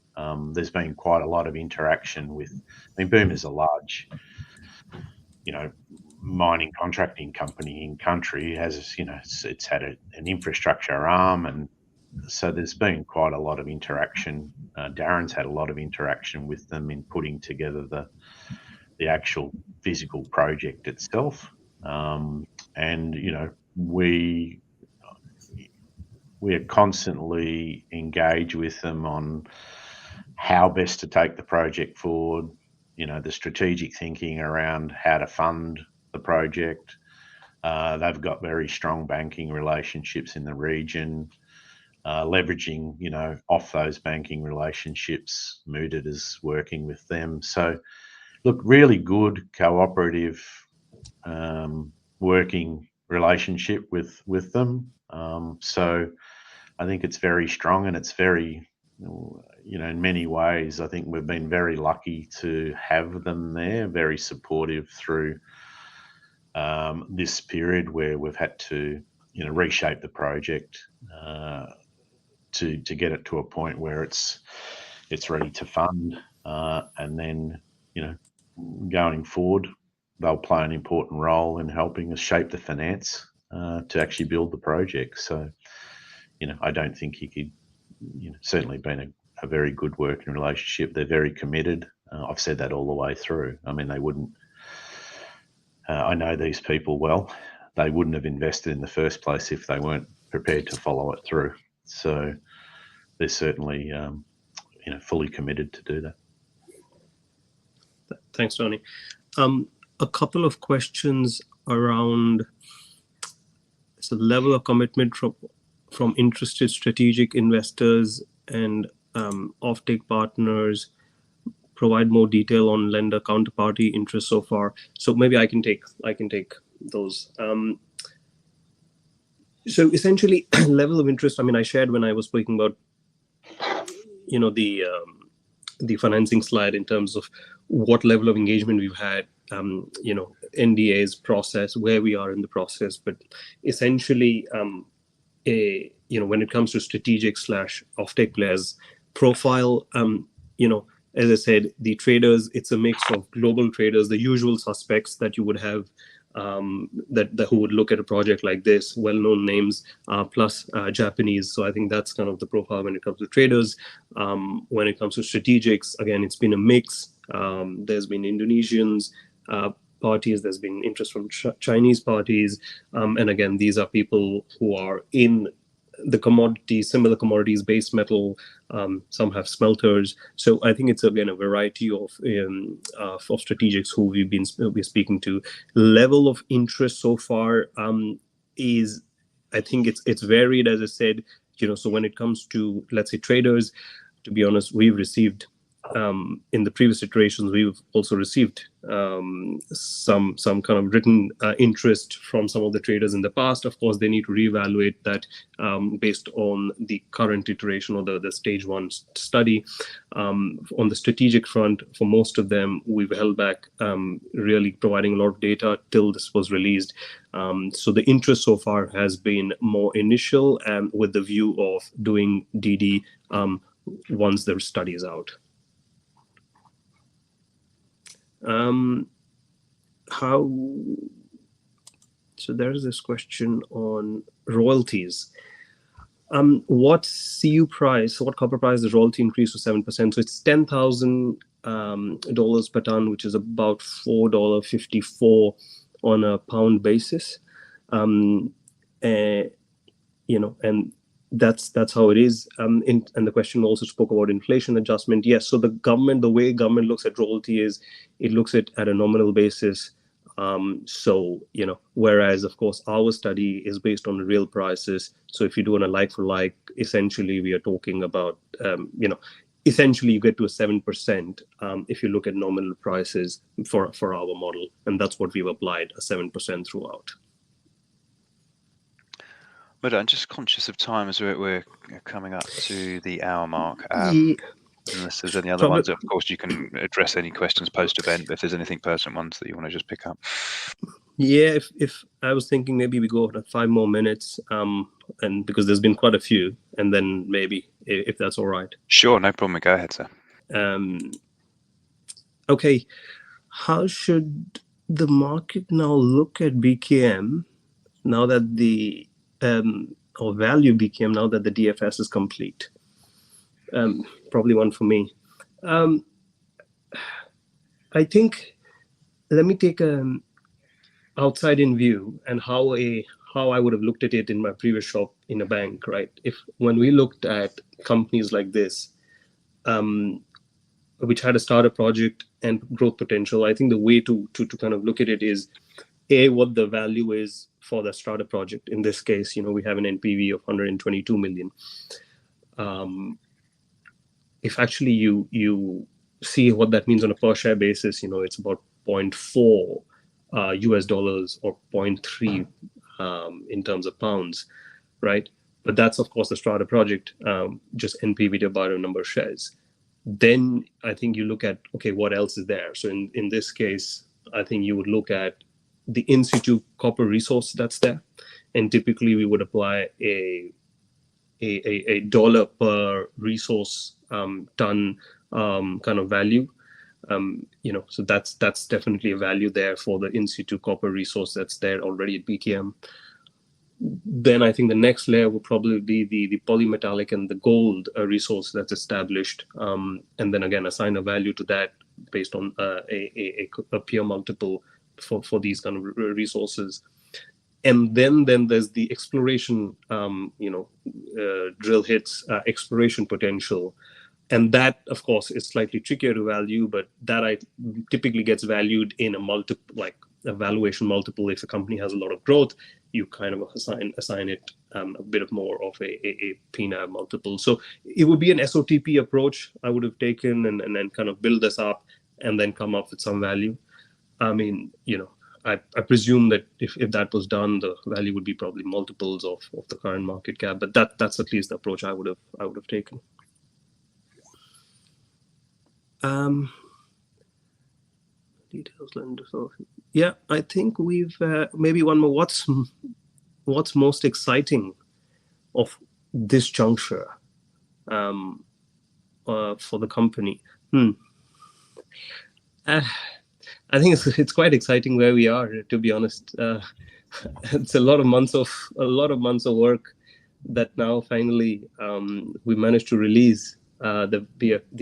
there's been quite a lot of interaction with, Boom is a large, mining contracting company in country. It has, it's had an infrastructure arm, and so there's been quite a lot of interaction. Darren's had a lot of interaction with them in putting together the actual physical project itself. And, we are constantly engaged with them on how best to take the project forward, the strategic thinking around how to fund the project. They've got very strong banking relationships in the region, leveraging, off those banking relationships. Moody's is working with them. So, look, really good cooperative working relationship with them. So I think it's very strong, and it's very, in many ways, I think we've been very lucky to have them there, very supportive through this period where we've had to, reshape the project to get it to a point where it's ready to fund, and then, going forward, they'll play an important role in helping us shape the finance to actually build the project. So, I don't think you could, certainly been a very good working relationship. They're very committed. I've said that all the way through. I mean, they wouldn't, I know these people well. They wouldn't have invested in the first place if they weren't prepared to follow it through. So they're certainly, fully committed to do that. Thanks, Tony. A couple of questions around the level of commitment from interested strategic investors and offtake partners. Provide more detail on lender counterparty interest so far. So maybe I can take those. So essentially, level of interest. I mean, I shared when I was speaking about, the financing slide in terms of what level of engagement we've had. NDAs process, where we are in the process, but essentially, when it comes to strategic / offtake players profile, as I said, the traders, it's a mix of global traders, the usual suspects that you would have, that who would look at a project like this, well-known names, plus Japanese. So I think that's kind of the profile when it comes to traders. When it comes to strategics, again, it's been a mix. There's been Indonesians, parties, there's been interest from Chinese parties. And again, these are people who are in the commodities, similar commodities, base metal, some have smelters. So I think it's again a variety of strategics who we're speaking to. Level of interest so far is, I think it's varied, as I said. So when it comes to, let's say, traders, to be honest, we've received in the previous iterations, we've also received some kind of written interest from some of the traders in the past. Of course, they need to reevaluate that based on the current iteration or the stage 1 study. On the strategic front, for most of them, we've held back really providing a lot of data till this was released. So the interest so far has been more initial and with the view of doing DD once the study is out. So there's this question on royalties. What CU price, what copper price the royalty increased to 7%? So it's $10,000 per ton, which is about $4.54 on a pound basis. And that's how it is. And the question also spoke about inflation adjustment. Yes, so the way government looks at royalty is it looks at a nominal basis. So, whereas of course our study is based on real prices. So if you do on a like for like, essentially we are talking about, essentially you get to a 7% if you look at nominal prices for our model. And that's what we've applied, a 7% throughout. But I'm just conscious of time as we're coming up to the hour mark. Unless there's any other ones, of course, you can address any questions post-event if there's anything pertinent ones that you want to just pick up. Yeah, if I was thinking maybe we go 5 more minutes, and because there's been quite a few, and then maybe if that's all right. Sure, no problem. Go ahead, sir. Okay, how should the market now look at BKM now that or value BKM now that the DFS is complete? Probably one for me. I think, let me take an outside-in view and how a how I would have looked at it in my previous shop in a bank, right? When we looked at companies like this, which had a startup project and growth potential, I think the way to kind of look at it is what the value is for the startup project. In this case, we have an NPV of 122 million. If actually you see what that means on a per share basis, it's about 0.4 US dollars or 0.3 in terms of pounds, right? But that's of course the startup project, just NPV divided by number of shares. Then I think you look at, okay, what else is there? So in this case, I think you would look at the in situ copper resource that's there, and typically we would apply a dollar per resource ton kind of value. So that's definitely a value there for the in situ copper resource that's there already at BKM. Then I think the next layer would probably be the polymetallic and the gold resource that's established, and then again assign a value to that based on a peer multiple for these kind of resources. And then there's the exploration, drill hits, exploration potential. And that, of course, is slightly trickier to value, but that typically gets valued in a multiple, like a valuation multiple. If a company has a lot of growth, you kind of assign it a bit of more of a PNAV multiple. So it would be an SOTP approach I would have taken, and then kind of build this up and then come up with some value. I mean, I presume that if that was done, the value would be probably multiples of the current market cap. But that's at least the approach I would have taken. Details lender. So yeah, I think we've maybe one more. What's most exciting of this juncture for the company? I think it's quite exciting where we are, to be honest. It's a lot of months of work that now finally we managed to release the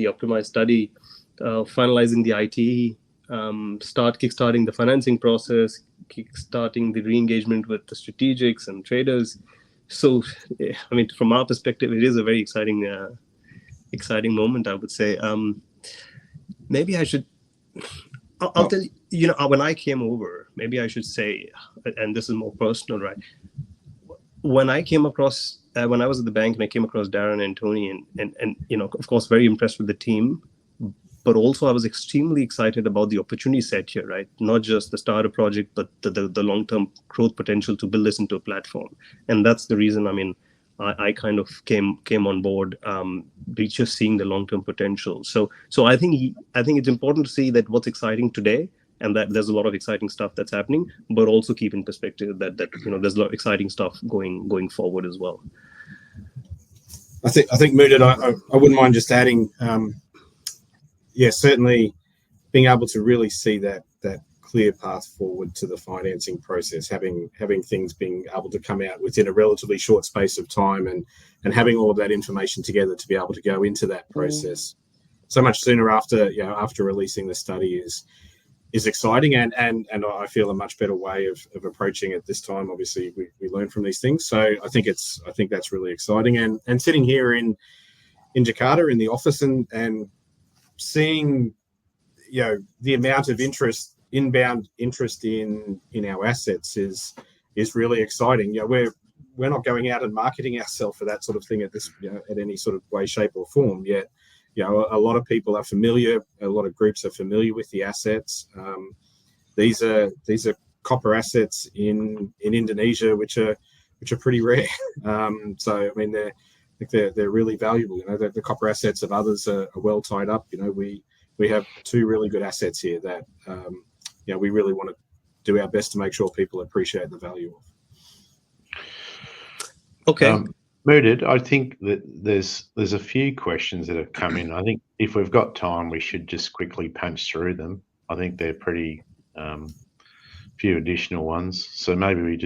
optimized study, finalizing the IT, kickstarting the financing process, kickstarting the re-engagement with the strategics and traders. So, I mean, from our perspective, it is a very exciting moment, I would say. Maybe I should. I'll tell you, when I came over, maybe I should say, and this is more personal, right? When I came across, when I was at the bank and I came across Darren and Tony, and of course, very impressed with the team, but also I was extremely excited about the opportunity set here, right? Not just the starter project, but the long-term growth potential to build this into a platform. And that's the reason, I mean, I kind of came on board, just seeing the long-term potential. So I think it's important to see that what's exciting today, and that there's a lot of exciting stuff that's happening, but also keep in perspective that there's a lot of exciting stuff going forward as well. I think Mudit, I wouldn't mind just adding, certainly being able to really see that clear path forward to the financing process, having things being able to come out within a relatively short space of time, and having all of that information together to be able to go into that process so much sooner after releasing the study is exciting, and I feel a much better way of approaching it this time. Obviously, we learn from these things, so I think that's really exciting. And sitting here in Jakarta in the office and seeing the amount of inbound interest in our assets is really exciting. We're not going out and marketing ourselves for that sort of thing at any sort of way, shape, or form yet. A lot of people are familiar. A lot of groups are familiar with the assets. These are copper assets in Indonesia, which are pretty rare. So I mean, they're really valuable. The copper assets of others are well tied up. We have two really good assets here that we really want to do our best to make sure people appreciate the value of. Okay. Mudit, I think that there's a few questions that have come in. I think if we've got time, we should just quickly punch through them. I think they're pretty few additional ones. So maybe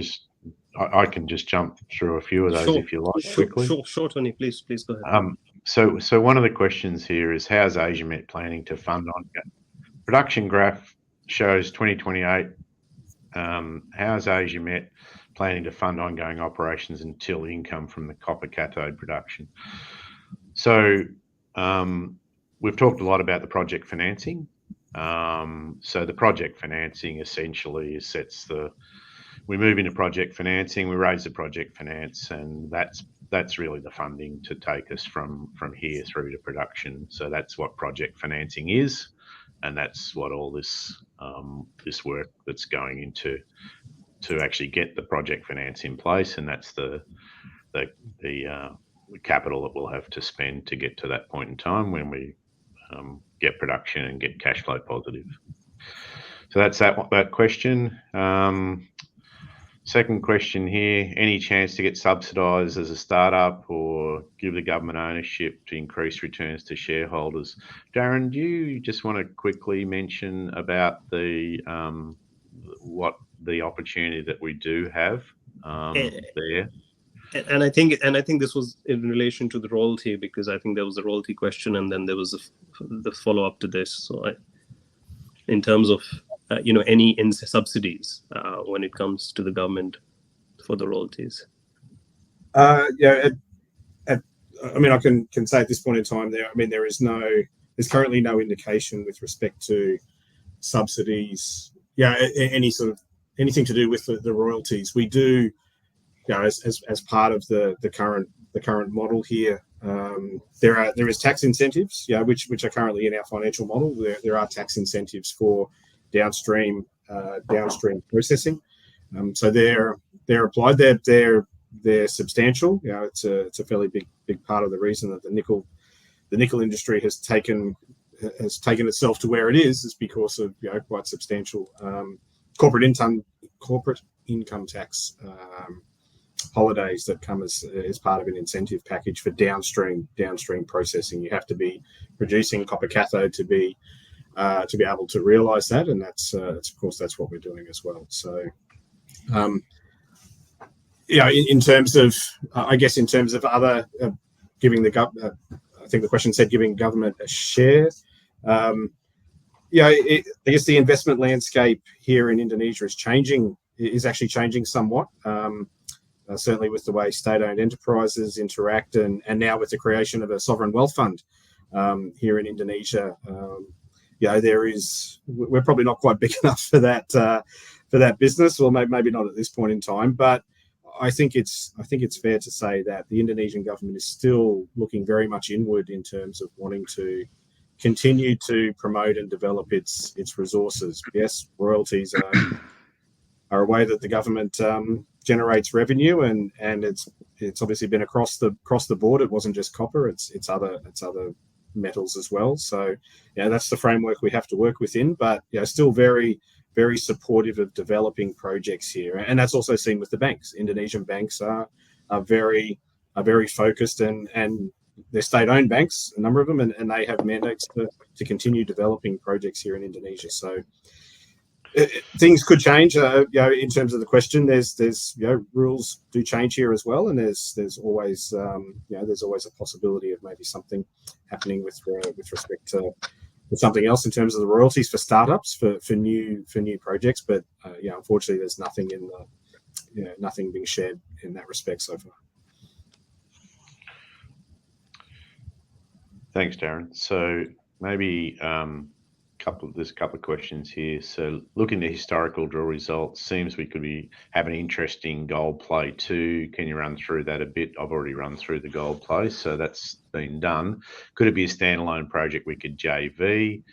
I can just jump through a few of those if you like quickly. Sure, Tony, please go ahead. So one of the questions here is, how's ASIAMET planning to fund on production graph shows 2028 how is ASIAMET planning to fund ongoing operations until income from the copper cathode production? So we've talked a lot about the project financing. So the project financing essentially we move into project financing, we raise the project finance, and that's really the funding to take us from here through to production. So that's what project financing is, and that's what all this work that's going into to actually get the project finance in place, and that's the capital that we'll have to spend to get to that point in time when we get production and get cash flow positive. So that's that question. Second question here, any chance to get subsidised as a startup or give the government ownership to increase returns to shareholders? Darren, do you just want to quickly mention about what the opportunity that we do have there? And I think this was in relation to the royalty, because I think there was a royalty question and then there was the follow up to this. So in terms of any subsidies when it comes to the government for the royalties. I mean, I can say at this point in time there's currently no indication with respect to subsidies. Anything to do with the royalties. We do, as part of the current model here, there is tax incentives, which are currently in our financial model. There are tax incentives for downstream processing. So they're applied. They're substantial. It's a fairly big part of the reason that the nickel industry has taken itself to where it is because of quite substantial corporate income tax holidays that come as part of an incentive package for downstream processing. You have to be producing copper cathode to be able to realise that, and that's of course that's what we're doing as well. So, in terms of other giving the government, I think the question said giving government a share. I guess the investment landscape here in Indonesia is actually changing somewhat. Certainly with the way state-owned enterprises interact, and now with the creation of a sovereign wealth fund here in Indonesia. We're probably not quite big enough for that business, or maybe not at this point in time. But I think it's fair to say that the Indonesian government is still looking very much inward in terms of wanting to continue to promote and develop its resources. Yes, royalties are a way that the government generates revenue, and it's obviously been across the board. It wasn't just copper; it's other metals as well. So that's the framework we have to work within, but still very, very supportive of developing projects here. And that's also seen with the banks. Indonesian banks are very focused, and they're state-owned banks, a number of them, and they have mandates to continue developing projects here in Indonesia. So things could change. In terms of the question, there's rules do change here as well, and there's always a possibility of maybe something happening with respect to something else in terms of the royalties for startups for new projects. But unfortunately, there's nothing nothing being shared in that respect so far. Thanks, Darren. So maybe there's a couple of questions here. So looking at historical drill results, seems we could have an interesting gold play too. Can you run through that a bit? I've already run through the gold play, so that's been done. Could it be a standalone project we could JV?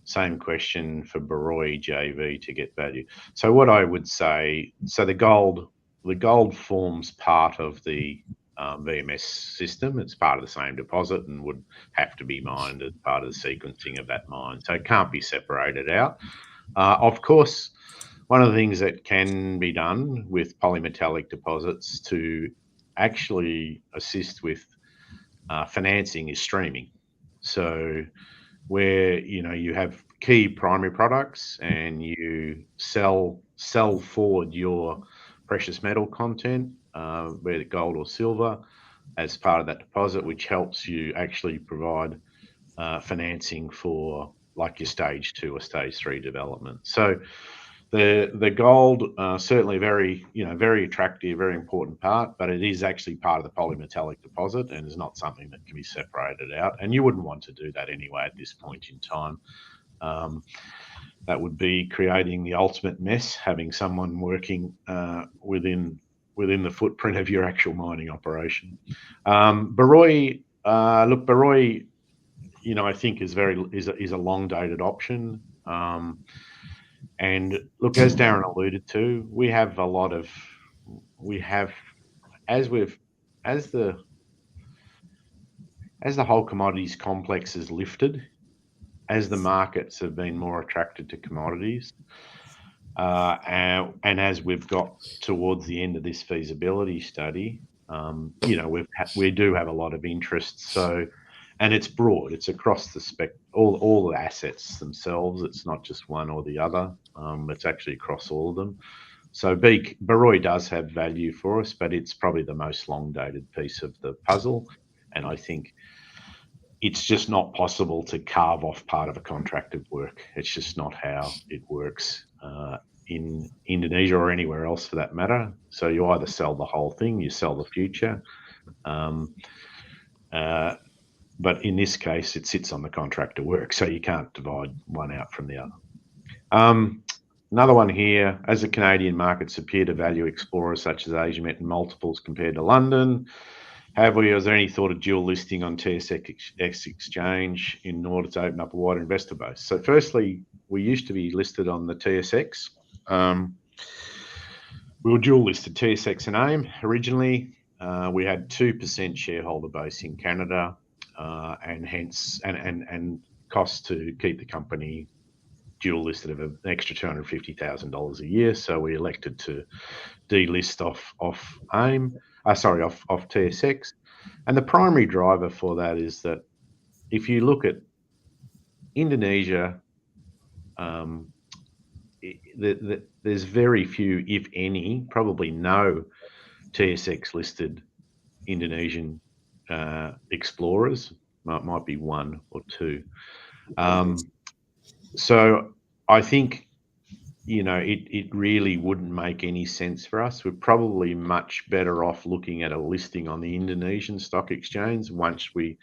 Same question for Baroi JV to get value. So what I would say, the gold forms part of the VMS system. It's part of the same deposit and would have to be mined as part of the sequencing of that mine. So it can't be separated out. Of course, one of the things that can be done with polymetallic deposits to actually assist with financing is streaming. So where you have key primary products and you sell forward your precious metal content, whether gold or silver, as part of that deposit, which helps you actually provide financing for like your stage 2 or stage 3 development. So The gold certainly very attractive, very important part, but it is actually part of the polymetallic deposit and is not something that can be separated out. And you wouldn't want to do that anyway at this point in time. That would be creating the ultimate mess, having someone working within the footprint of your actual mining operation. Barroy, Barroy, I think is a long dated option. And look, as Darren alluded to, as the whole commodities complex has lifted, as the markets have been more attracted to commodities, and as we've got towards the end of this feasibility study, we do have a lot of interest. So, and it's broad; it's across the spectrum, all the assets themselves. It's not just one or the other. It's actually across all of them. So Barroy does have value for us, but it's probably the most long-dated piece of the puzzle, and I think it's just not possible to carve off part of a contract of work. It's just not how it works in Indonesia or anywhere else for that matter. So you either sell the whole thing, you sell the future. But in this case, it sits on the contract of work, so you can't divide one out from the other. Another one here, as the Canadian markets appear to value explorers such as ASIAMET in multiples compared to London, was there any thought of dual listing on TSX exchange in order to open up a wider investor base? So firstly, we used to be listed on the TSX. We were dual listed TSX and AIM originally. We had 2% shareholder base in Canada, and hence and costs to keep the company dual listed of an extra $250,000 a year. So we elected to delist off TSX. And the primary driver for that is that if you look at Indonesia, there's very few, if any, probably no TSX listed Indonesian explorers. Might be one or two. So I think, it really wouldn't make any sense for us. We're probably much better off looking at a listing on the Indonesian stock exchange once we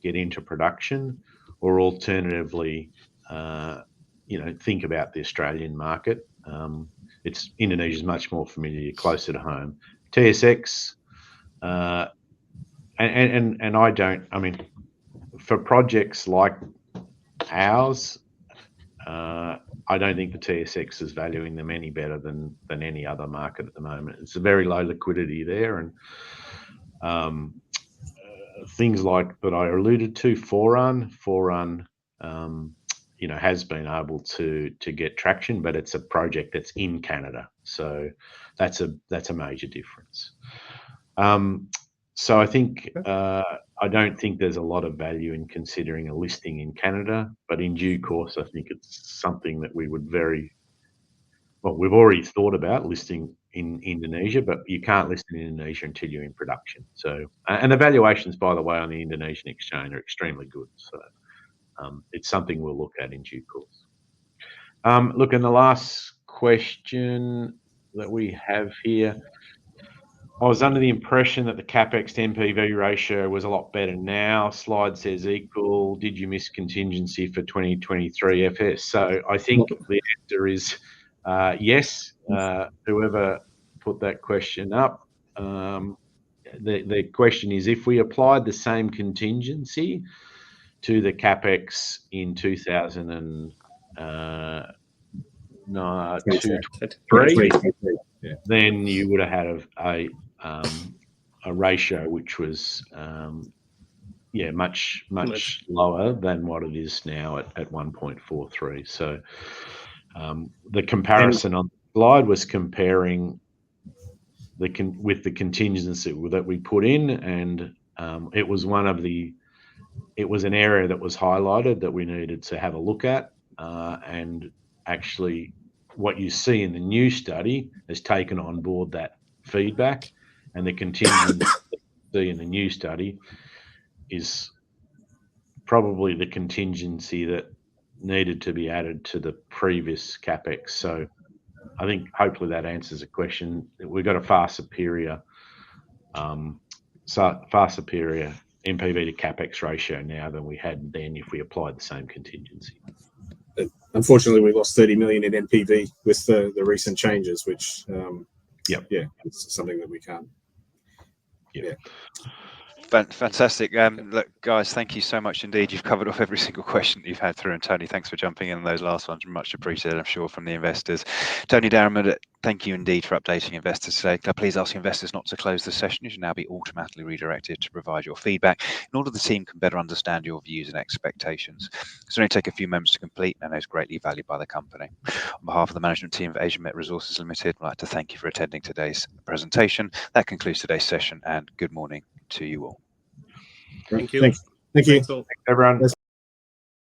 get into production, or alternatively, think about the Australian market. Indonesia's much more familiar, closer to home. TSX, for projects like ours, I don't think the TSX is valuing them any better than any other market at the moment. It's a very low liquidity there, and things like that I alluded to, Forerun, has been able to get traction, but it's a project that's in Canada, so that's a major difference. So I think I don't think there's a lot of value in considering a listing in Canada, but in due course, I think it's something that we would we've already thought about listing in Indonesia, but you can't list in Indonesia until you're in production. So, and the valuations, by the way, on the Indonesian exchange are extremely good. So it's something we'll look at in due course. Look, and the last question that we have here, I was under the impression that the CapEx to NPV ratio was a lot better now. Slide says equal. Did you miss contingency for 2023 FS? So I think the answer is yes. Whoever put that question up, the question is, if we applied the same contingency to the CapEx in 2023, then you would have had a ratio which was much lower than what it is now at 1.43. So the comparison on the slide was comparing with the contingency that we put in, and it was an area that was highlighted that we needed to have a look at, and actually what you see in the new study has taken on board that feedback, and the contingency in the new study is probably the contingency that needed to be added to the previous CapEx. So I think hopefully that answers the question. We've got a far superior NPV to capex ratio now than we had then if we applied the same contingency. Unfortunately, we lost 30 million in NPV with the recent changes, which it's something that we can't. Yeah. Fantastic. Look, guys, thank you so much indeed. You've covered off every single question that you've had through. And Tony, thanks for jumping in on those last ones. Much appreciated, I'm sure, from the investors. Tony Darren, thank you indeed for updating investors today. Can I please ask investors not to close the session? You should now be automatically redirected to provide your feedback in order the team can better understand your views and expectations. It's only take a few moments to complete and is greatly valued by the company. On behalf of the management team of ASIAMET Resources Limited, I'd like to thank you for attending today's presentation. That concludes today's session, and good morning to you all. Thank you. Thank you. Thanks all. Everyone.